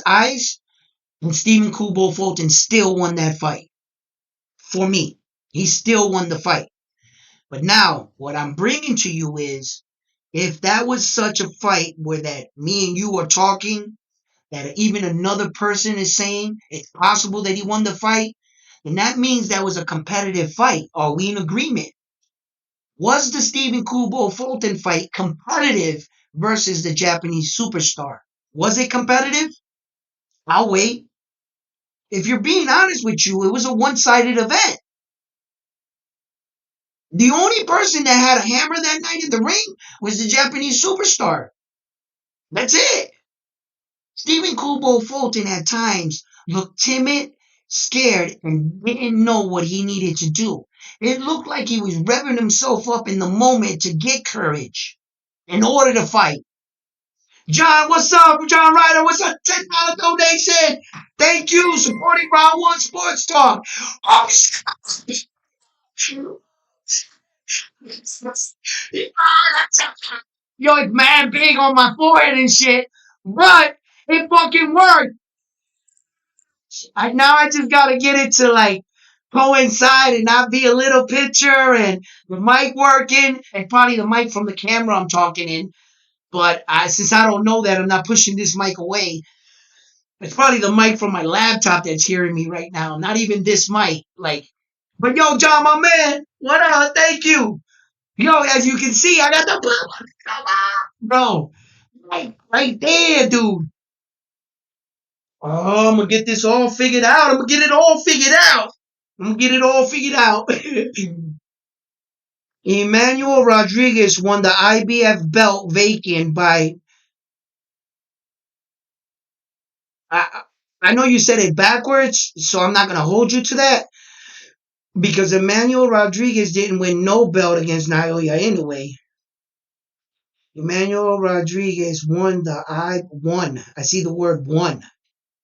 [SPEAKER 1] eyes, and Stephen Kubo Fulton still won that fight. For me, he still won the fight. But now, what I'm bringing to you is, if that was such a fight where that me and you are talking, that even another person is saying it's possible that he won the fight, then that means that was a competitive fight. Are we in agreement? Was the Stephen Kubo Fulton fight competitive versus the Japanese superstar? Was it competitive? I'll wait. If you're being honest with you, it was a one-sided event. The only person that had a hammer that night in the ring was the Japanese superstar. That's it. Stephen Kubo Fulton at times looked timid, scared, and didn't know what he needed to do. It looked like he was revving himself up in the moment to get courage in order to fight. John, what's up? John Ryder, what's up? $10 donation. Thank you, supporting Round One Sports Talk. Oh, yo, it's mad big on my forehead and shit, but it fucking worked. I just gotta get it to like coincide and not be a little picture and the mic working and probably the mic from the camera I'm talking in. But since I don't know that, I'm not pushing this mic away. It's probably the mic from my laptop that's hearing me right now. Not even this mic. But yo, John, my man, what up? Thank you. Yo, as you can see, I got the bro, right there, dude. Oh, I'm gonna get this all figured out. I'm gonna get it all figured out. I'm gonna get it all figured out. Emmanuel Rodriguez won the IBF belt vacant by. I, I know you said it backwards, so I'm not gonna hold you to that because Emmanuel Rodriguez didn't win no belt against Naoya Inoue. Emmanuel Rodriguez won the won. I see the word won.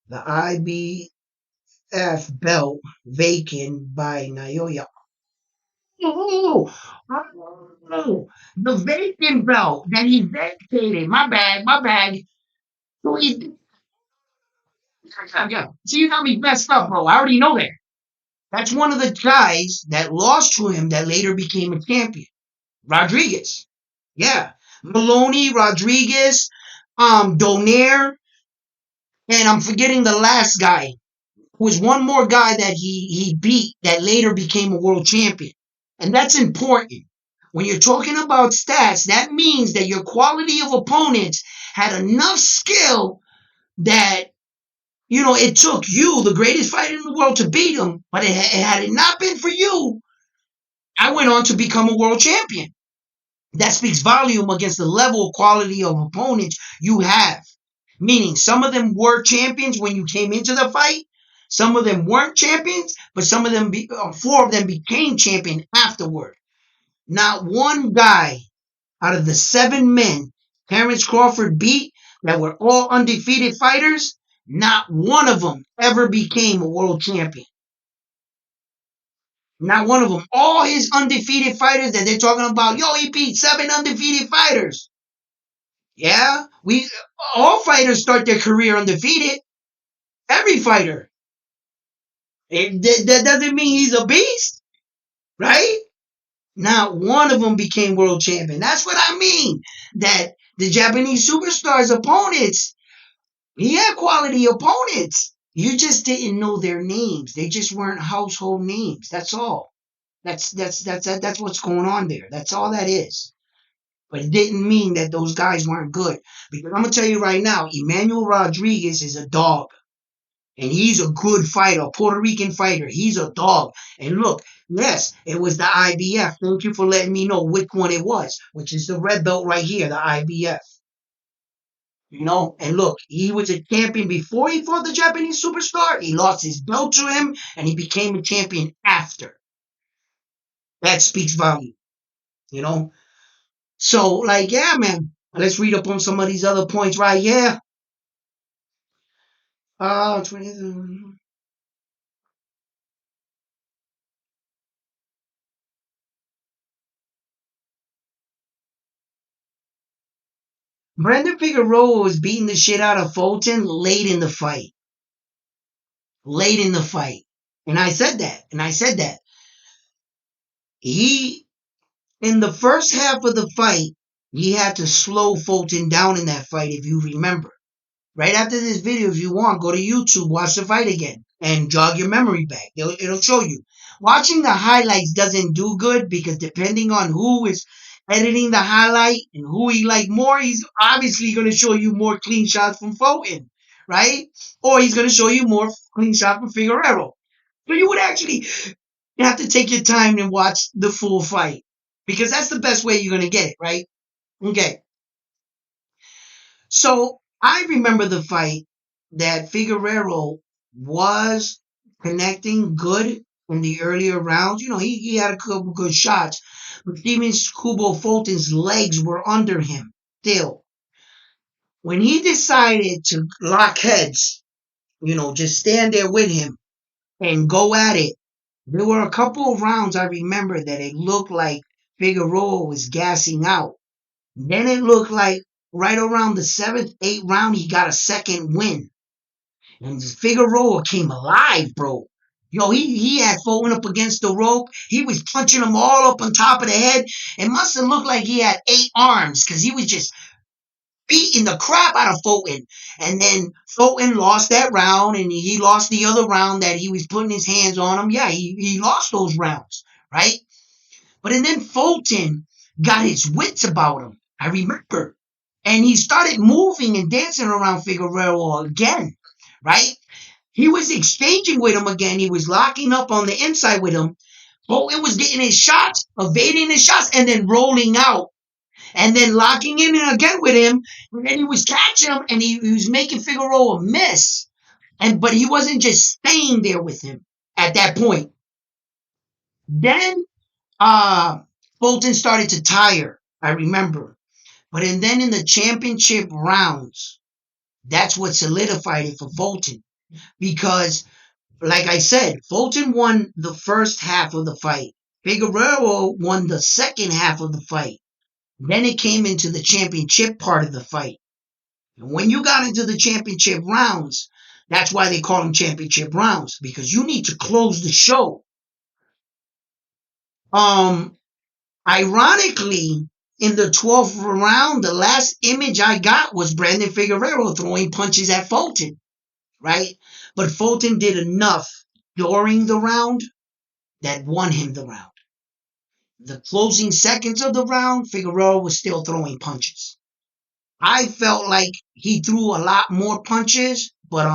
[SPEAKER 1] The IBF belt vacant by Naoya. Oh, oh, the vacant belt that he vacated. My bad, my bad. So yeah. See, you got me messed up, bro. I already know that. That's one of the guys that lost to him that later became a champion. Rodriguez. Yeah. Maloney, Rodriguez, Donaire, and I'm forgetting the last guy. Who was one more guy that he beat that later became a world champion. And that's important. When you're talking about stats, that means that your quality of opponents had enough skill that, it took you, the greatest fighter in the world, to beat them. But had it not been for you, I went on to become a world champion. That speaks volume against the level of quality of opponents you have. Meaning some of them were champions when you came into the fight. Some of them weren't champions, but some of them, 4 of them became champion afterward. Not one guy out of the 7 men Terrence Crawford beat that were all undefeated fighters, not one of them ever became a world champion. Not one of them. All his undefeated fighters that they're talking about, he beat 7 undefeated fighters. Yeah, all fighters start their career undefeated. Every fighter. That doesn't mean he's a beast, right? Not one of them became world champion. That's what I mean. That the Japanese superstars opponents, he had quality opponents. You just didn't know their names. They just weren't household names. That's all. That's what's going on there. That's all that is. But it didn't mean that those guys weren't good. Because I'm gonna tell you right now, Emmanuel Rodriguez is a dog. And he's a good fighter, a Puerto Rican fighter. He's a dog. And look, yes, it was the IBF. Thank you for letting me know which one it was, which is the red belt right here, the IBF. And look, he was a champion before he fought the Japanese superstar. He lost his belt to him, and he became a champion after. That speaks volume, you know. So, like, yeah, man. Let's read up on some of these other points right here. 20, Brandon Figueroa was beating the shit out of Fulton late in the fight. Late in the fight. And I said that. And I said that. He, in the first half of the fight, he had to slow Fulton down in that fight, if you remember. Right after this video, if you want, go to YouTube, watch the fight again, and jog your memory back. It'll show you. Watching the highlights doesn't do good because depending on who is editing the highlight and who he like more, he's obviously going to show you more clean shots from Fulton, right? Or he's going to show you more clean shots from Figueroa. So you would actually have to take your time and watch the full fight because that's the best way you're going to get it, right? Okay. So I remember the fight that Figueroa was connecting good in the earlier rounds. He had a couple good shots, but Steven Kubo Fulton's legs were under him still. When he decided to lock heads, just stand there with him and go at it, there were a couple of rounds I remember that it looked like Figueroa was gassing out. Then it looked like right around the seventh, eighth round, he got a second win. And Figueroa came alive, bro. He had Fulton up against the rope. He was punching him all up on top of the head. It must have looked like he had 8 arms because he was just beating the crap out of Fulton. And then Fulton lost that round and he lost the other round that he was putting his hands on him. Yeah, he lost those rounds, right? But and then Fulton got his wits about him. I remember. And he started moving and dancing around Figueroa again, right? He was exchanging with him again. He was locking up on the inside with him. Fulton was getting his shots, evading his shots, and then rolling out. And then locking in again with him. And then he was catching him and he was making Figueroa miss. But he wasn't just staying there with him at that point. Then Fulton started to tire, I remember. But then in the championship rounds, that's what solidified it for Fulton. Because, like I said, Fulton won the first half of the fight. Figueroa won the second half of the fight. Then it came into the championship part of the fight. And when you got into the championship rounds, that's why they call them championship rounds, because you need to close the show. Ironically, in the 12th round, the last image I got was Brandon Figueroa throwing punches at Fulton, right? But Fulton did enough during the round that won him the round. The closing seconds of the round, Figueroa was still throwing punches. I felt like he threw a lot more punches, but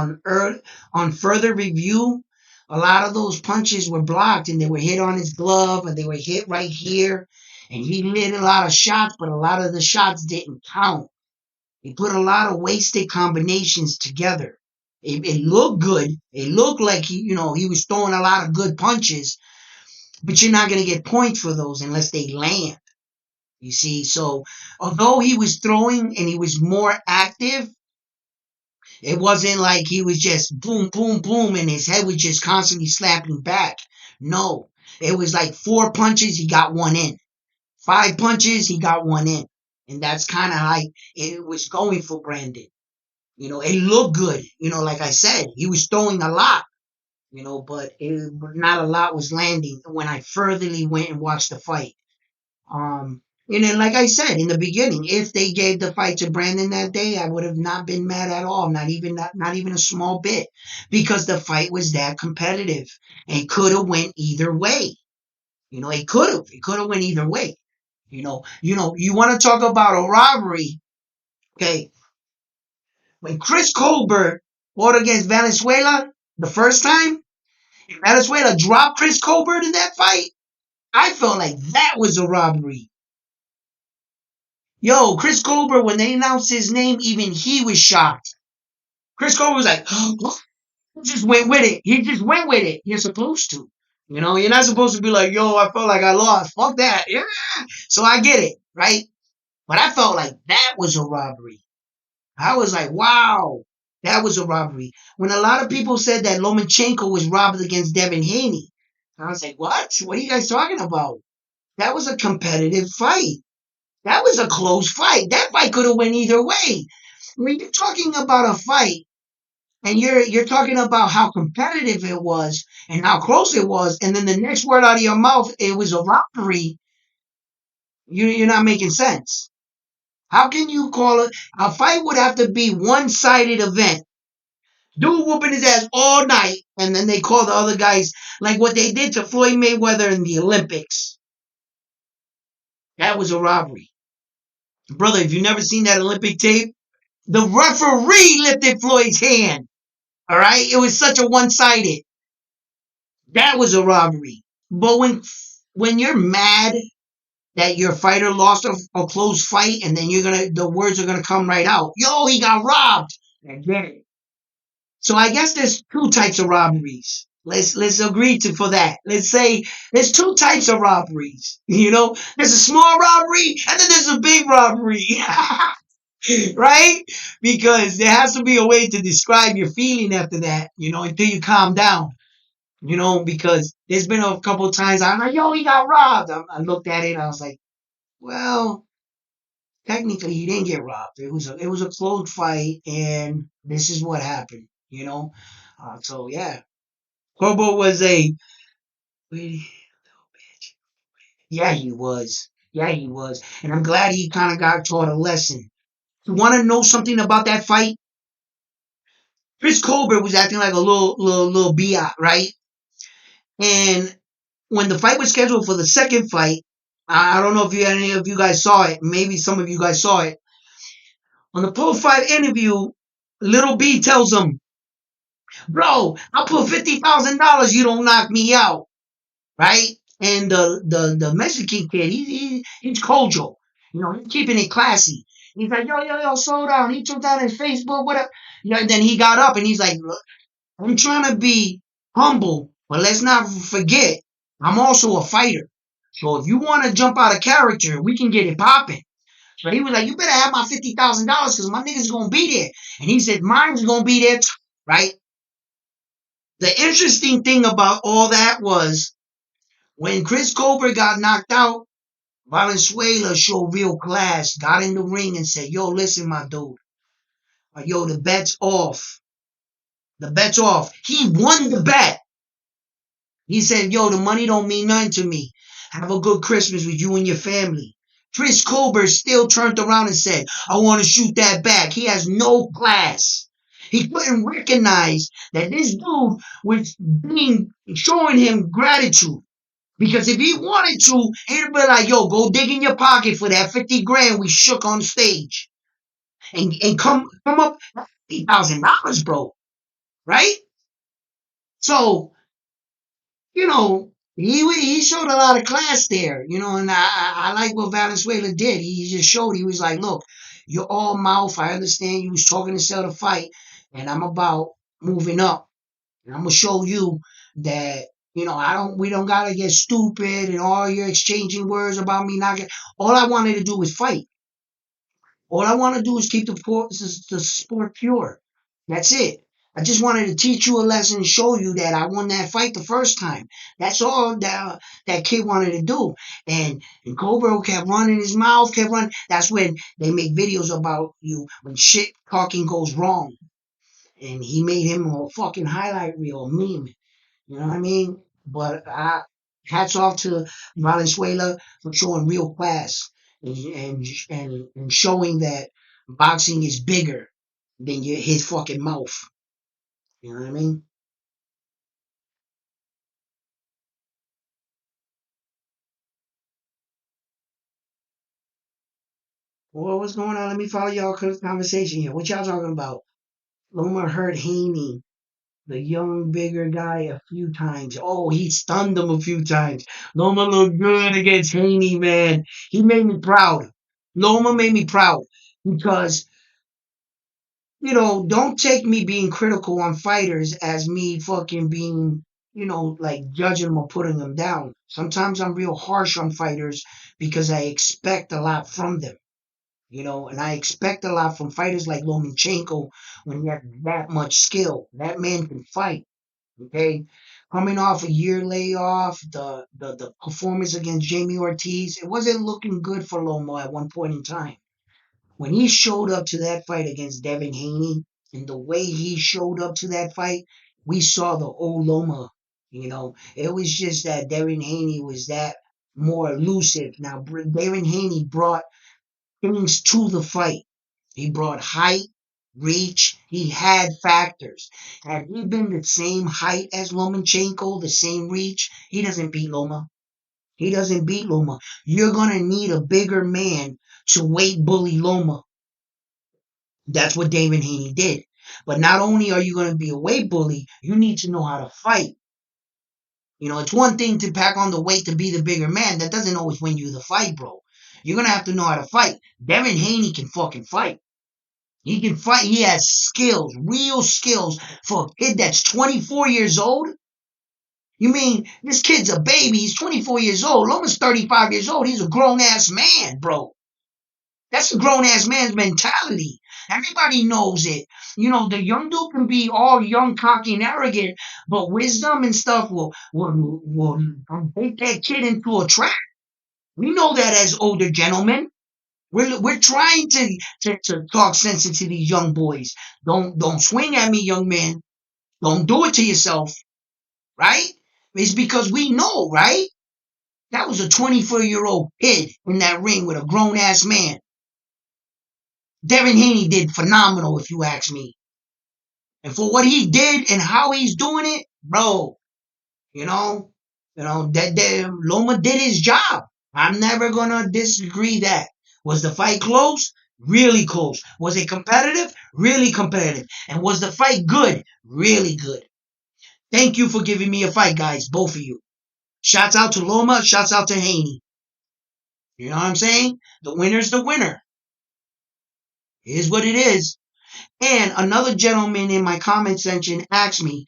[SPEAKER 1] on further review, a lot of those punches were blocked and they were hit on his glove and they were hit right here. And he hit a lot of shots, but a lot of the shots didn't count. He put a lot of wasted combinations together. It looked good. It looked like he was throwing a lot of good punches, but you're not going to get points for those unless they land. You see, so although he was throwing and he was more active, it wasn't like he was just boom, boom, boom, and his head was just constantly slapping back. No, it was like 4 punches, he got one in. 5 punches, he got one in. And that's kind of how it was going for Brandon. It looked good. Like I said, he was throwing a lot, but not a lot was landing when I furtherly went and watched the fight. And then, like I said in the beginning, if they gave the fight to Brandon that day, I would have not been mad at all, not even a small bit, because the fight was that competitive and could have went either way. It could have went either way. You want to talk about a robbery? Okay, when Chris Colbert fought against Valenzuela the first time, Valenzuela dropped Chris Colbert in that fight. I felt like that was a robbery. Yo, Chris Colbert, when they announced his name, even he was shocked. Chris Colbert was like, he just went with it. He just went with it. You're supposed to. You're not supposed to be like, yo, I felt like I lost. Fuck that. Yeah. So I get it, right? But I felt like that was a robbery. I was like, wow, that was a robbery. When a lot of people said that Lomachenko was robbed against Devin Haney, I was like, what? What are you guys talking about? That was a competitive fight. That was a close fight. That fight could have went either way. When you're talking about a fight and you're talking about how competitive it was and how close it was, and then the next word out of your mouth, it was a robbery, you're not making sense. How can you call it a fight? Would have to be one-sided event. Dude whooping his ass all night, and then they call the other guys like what they did to Floyd Mayweather in the Olympics. That was a robbery. Brother, if you've never seen that Olympic tape, the referee lifted Floyd's hand. All right? It was such a one-sided. That was a robbery. But when you're mad that your fighter lost a close fight, and then the words are gonna come right out. Yo, he got robbed. I get it. So I guess there's two types of robberies. Let's agree to for that. Let's say there's two types of robberies. There's a small robbery and then there's a big robbery. Right? Because there has to be a way to describe your feeling after that, until you calm down. Because there's been a couple of times I'm like, yo, he got robbed. I looked at it and I was like, well, technically he didn't get robbed. It was a close fight, and this is what happened. So yeah, Corber was a yeah, he was. Yeah, he was. And I'm glad he kind of got taught a lesson. You want to know something about that fight? Chris Colbert was acting like a little biat, right? And when the fight was scheduled for the second fight, I don't know if any of you guys saw it. Maybe some of you guys saw it. On the post-fight interview, Little B tells him, "Bro, I'll put $50,000. You don't knock me out." Right? And the Mexican kid, he's cordial. He's keeping it classy. He's like, yo, slow down. He took down his Facebook, whatever. And then he got up and he's like, look, I'm trying to be humble, but let's not forget, I'm also a fighter. So if you want to jump out of character, we can get it popping. So he was like, you better have my $50,000 because my niggas gonna be there. And he said, mine's gonna be there too, right? The interesting thing about all that was when Chris Colbert got knocked out, Valenzuela showed real class, got in the ring and said, yo, listen, my dude. Yo, the bet's off. The bet's off. He won the bet. He said, yo, the money don't mean nothing to me. Have a good Christmas with you and your family. Chris Colbert still turned around and said, I want to shoot that back. He has no class. He couldn't recognize that this dude was showing him gratitude. Because if he wanted to, he'd be like, yo, go dig in your pocket for that 50 grand we shook on stage. And come up $50,000, bro. Right? So, he showed a lot of class there, and I like what Valenzuela did. He just showed, he was like, look, you're all mouth. I understand you was talking to sell the fight, and I'm about moving up. And I'm gonna show you that, we don't gotta get stupid and all you're exchanging words about me not getting. All I wanted to do was fight. All I want to do is keep the sport pure. That's it. I just wanted to teach you a lesson and show you that I won that fight the first time. That's all that kid wanted to do. And Corber kept running his mouth, kept running. That's when they make videos about you when shit talking goes wrong. And he made him a fucking highlight reel, a meme. You know what I mean? But Hats off to Valenzuela for showing real class and showing that boxing is bigger than his fucking mouth. You know what I mean? Well, what's going on? Let me follow y'all conversation here. What y'all talking about? Loma hurt Haney, the young, bigger guy, a few times. Oh, he stunned him a few times. Loma looked good against Haney, man. He made me proud. Loma made me proud because, don't take me being critical on fighters as me fucking being, like judging them or putting them down. Sometimes I'm real harsh on fighters because I expect a lot from them. And I expect a lot from fighters like Lomachenko when you have that much skill. That man can fight. Okay, coming off a year layoff, the performance against Jamie Ortiz, it wasn't looking good for Loma at one point in time. When he showed up to that fight against Devin Haney, and the way he showed up to that fight, we saw the old Loma. It was just that Devin Haney was that more elusive. Now, Devin Haney brought things to the fight. He brought height, reach. He had factors. Had he been the same height as Lomachenko, the same reach, he doesn't beat Loma. He doesn't beat Loma. You're going to need a bigger man to weight bully Loma. That's what David Haney did. But not only are you going to be a weight bully, you need to know how to fight. It's one thing to pack on the weight to be the bigger man. That doesn't always win you the fight, bro. You're going to have to know how to fight. Devin Haney can fucking fight. He can fight. He has skills, real skills for a kid that's 24 years old. You mean this kid's a baby? He's 24 years old. Loma's 35 years old. He's a grown ass man, bro. That's a grown ass man's mentality. Everybody knows it. The young dude can be all young, cocky, and arrogant, but wisdom and stuff will take that kid into a trap. We know that as older gentlemen. We're trying to talk sense into these young boys. Don't swing at me, young man. Don't do it to yourself, right? It's because we know, right? That was a 24-year-old kid in that ring with a grown ass man. Devin Haney did phenomenal, if you ask me. And for what he did and how he's doing it, bro, you know, that Loma did his job. I'm never gonna disagree that. Was the fight close? Really close. Was it competitive? Really competitive. And was the fight good? Really good. Thank you for giving me a fight, guys, both of you. Shouts out to Loma, shouts out to Haney. You know what I'm saying? The winner's the winner. It is what it is. And another gentleman in my comment section asked me,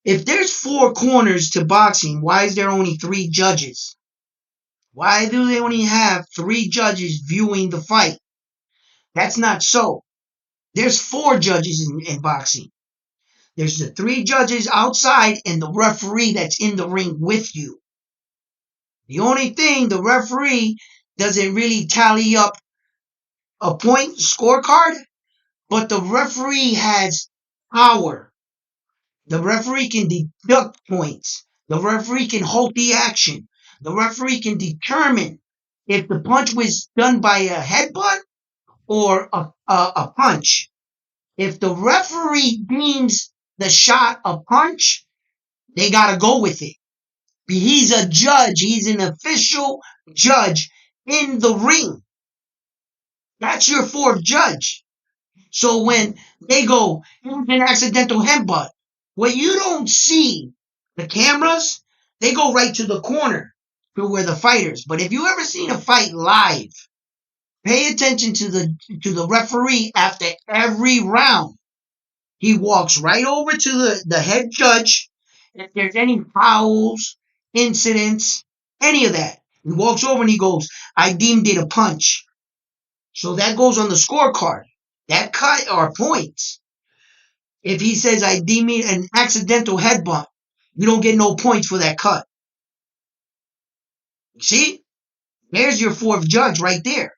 [SPEAKER 1] if there's four corners to boxing, why is there only three judges? Why do they only have three judges viewing the fight? That's not so. There's four judges in boxing. There's the three judges outside and the referee that's in the ring with you. The only thing, the referee doesn't really tally up a point scorecard, but the referee has power. The referee can deduct points. The referee can halt the action. The referee can determine if the punch was done by a headbutt or a punch. If the referee deems the shot a punch, they got to go with it. He's a judge. He's an official judge in the ring. That's your fourth judge. So when they go, it was an accidental headbutt. What you don't see, the cameras, they go right to the corner to where the fighters. But if you ever seen a fight live, pay attention to the referee after every round. He walks right over to the head judge. If there's any fouls, incidents, any of that, he walks over and he goes, I deemed it a punch. So that goes on the scorecard. That cut are points. If he says I deem it an accidental headbutt, you don't get no points for that cut. See? There's your fourth judge right there.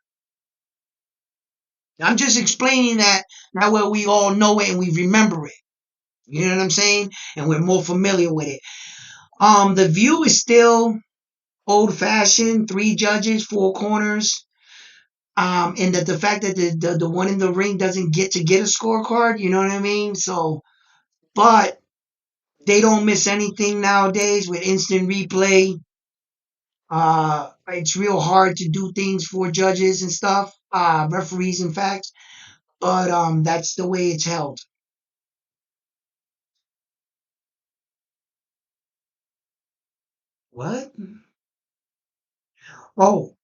[SPEAKER 1] I'm just explaining that way we all know it and we remember it. You know what I'm saying? And we're more familiar with it. The view is still old fashioned, three judges, four corners. And the fact that the one in the ring doesn't get to get a scorecard, you know what I mean? So, but they don't miss anything nowadays with instant replay. It's real hard to do things for judges and stuff, referees, in fact. But that's the way it's held. What? Oh,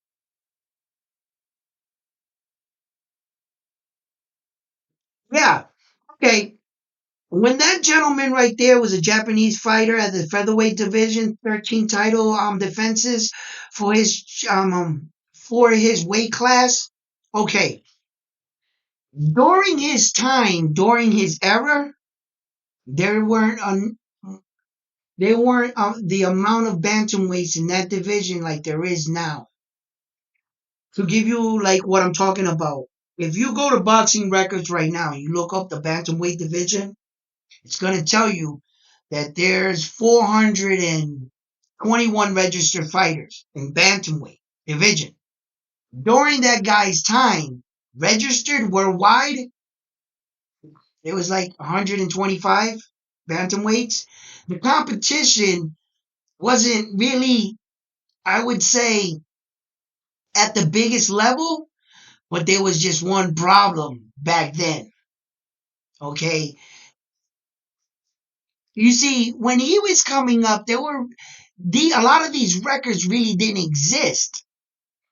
[SPEAKER 1] yeah. Okay. When that gentleman right there was a Japanese fighter at the featherweight division, 13 title defenses for his weight class. Okay, during his time, during his era, there weren't the amount of bantamweights in that division like there is now. To give you like what I'm talking about, if you go to boxing records right now and you look up the bantamweight division, it's going to tell you that there's 421 registered fighters in bantamweight division. During that guy's time, registered worldwide, it was like 125 bantamweights. The competition wasn't really, I would say, at the biggest level, but there was just one problem back then. Okay, you see, when he was coming up, there were a lot of these records really didn't exist.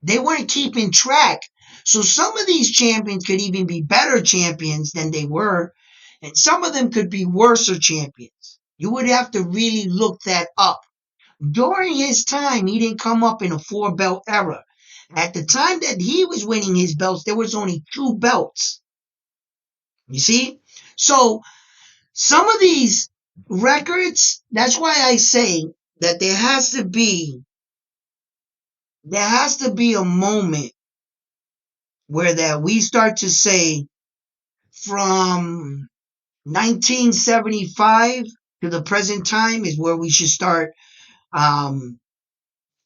[SPEAKER 1] They weren't keeping track. So some of these champions could even be better champions than they were, and some of them could be worser champions. You would have to really look that up. During his time, he didn't come up in a four belt era. At the time that he was winning his belts, there was only two belts. You see? So some of these records, that's why I say that there has to be a moment where that we start to say from 1975 to the present time is where we should start um,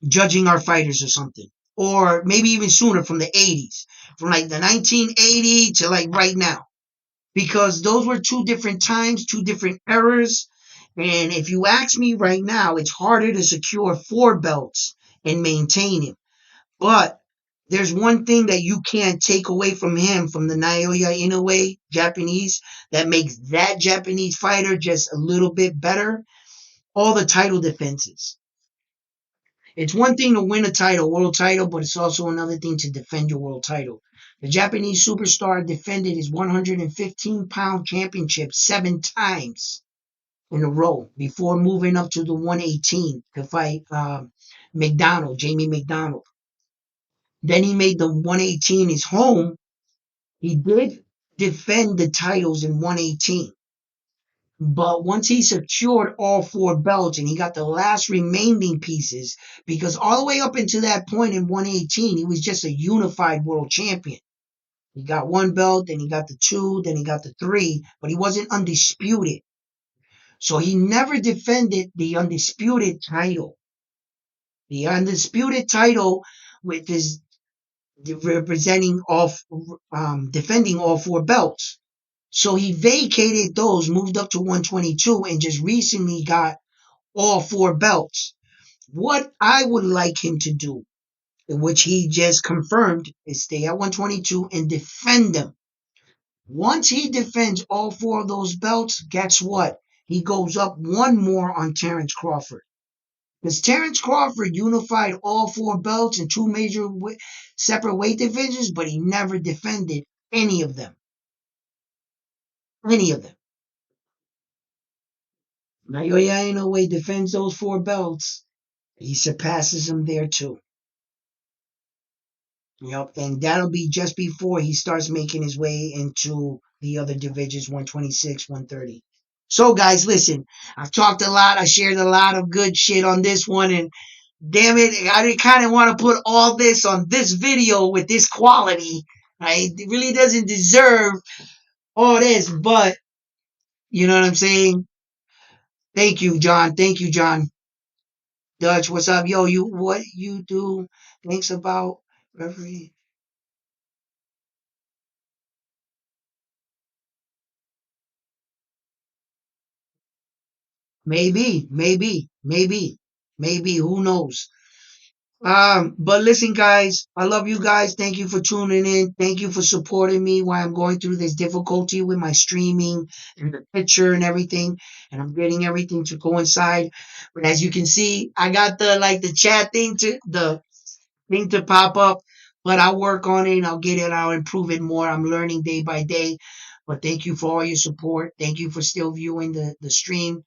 [SPEAKER 1] judging our fighters or something. Or maybe even sooner from the 80s, from like the 1980 to like right now. Because those were two different times, two different eras. And if you ask me right now, it's harder to secure four belts and maintain it. But there's one thing that you can't take away from him, from the Naoya Inoue Japanese, that makes that Japanese fighter just a little bit better. All the title defenses. It's one thing to win a title, world title, but it's also another thing to defend your world title. The Japanese superstar defended his 115-pound championship 7 times in a row before moving up to the 118 to fight Jamie McDonald. Then he made the 118 his home. He did defend the titles in 118. But once he secured all four belts and he got the last remaining pieces, because all the way up until that point in 118, he was just a unified world champion. He got one belt, then he got the two, then he got the three, but he wasn't undisputed. So he never defended the undisputed title. The undisputed title, which is representing defending all four belts. So he vacated those, moved up to 122, and just recently got all four belts. What I would like him to do, which he just confirmed, is stay at 122 and defend them. Once he defends all four of those belts, guess what? He goes up one more on Terrence Crawford. Because Terrence Crawford unified all four belts in two major separate weight divisions, but he never defended any of them. Any of them. Naoya Inoue defends those four belts. He surpasses him there too. Yep, and that'll be just before he starts making his way into the other divisions, 126, 130. So, guys, listen, I've talked a lot. I shared a lot of good shit on this one, and damn it, I kind of want to put all this on this video with this quality. Right? It really doesn't deserve all this, but you know what I'm saying? Thank you, John. Thank you, John. Dutch, what's up? Yo, you what you do thinks about referee? Maybe. Who knows? But listen, guys, I love you guys. Thank you for tuning in. Thank you for supporting me while I'm going through this difficulty with my streaming and the picture and everything. And I'm getting everything to coincide. But as you can see, I got the chat thing to pop up. But I'll work on it and I'll get it. I'll improve it more. I'm learning day by day. But thank you for all your support. Thank you for still viewing the stream.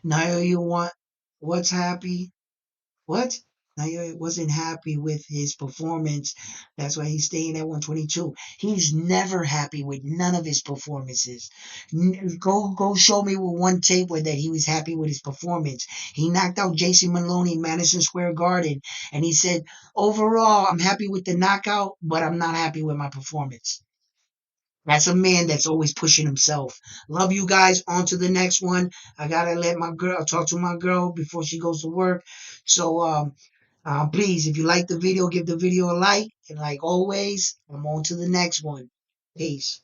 [SPEAKER 1] Now you want what's happy? What? Naoya wasn't happy with his performance. That's why he's staying at 122. He's never happy with none of his performances. Go show me with one tape where that he was happy with his performance. He knocked out Jason Maloney in Madison Square Garden, and he said, "Overall, I'm happy with the knockout, but I'm not happy with my performance." That's a man that's always pushing himself. Love you guys. On to the next one. I gotta let my girl talk to my girl before she goes to work. So please, if you like the video, give the video a like. And like always, I'm on to the next one. Peace.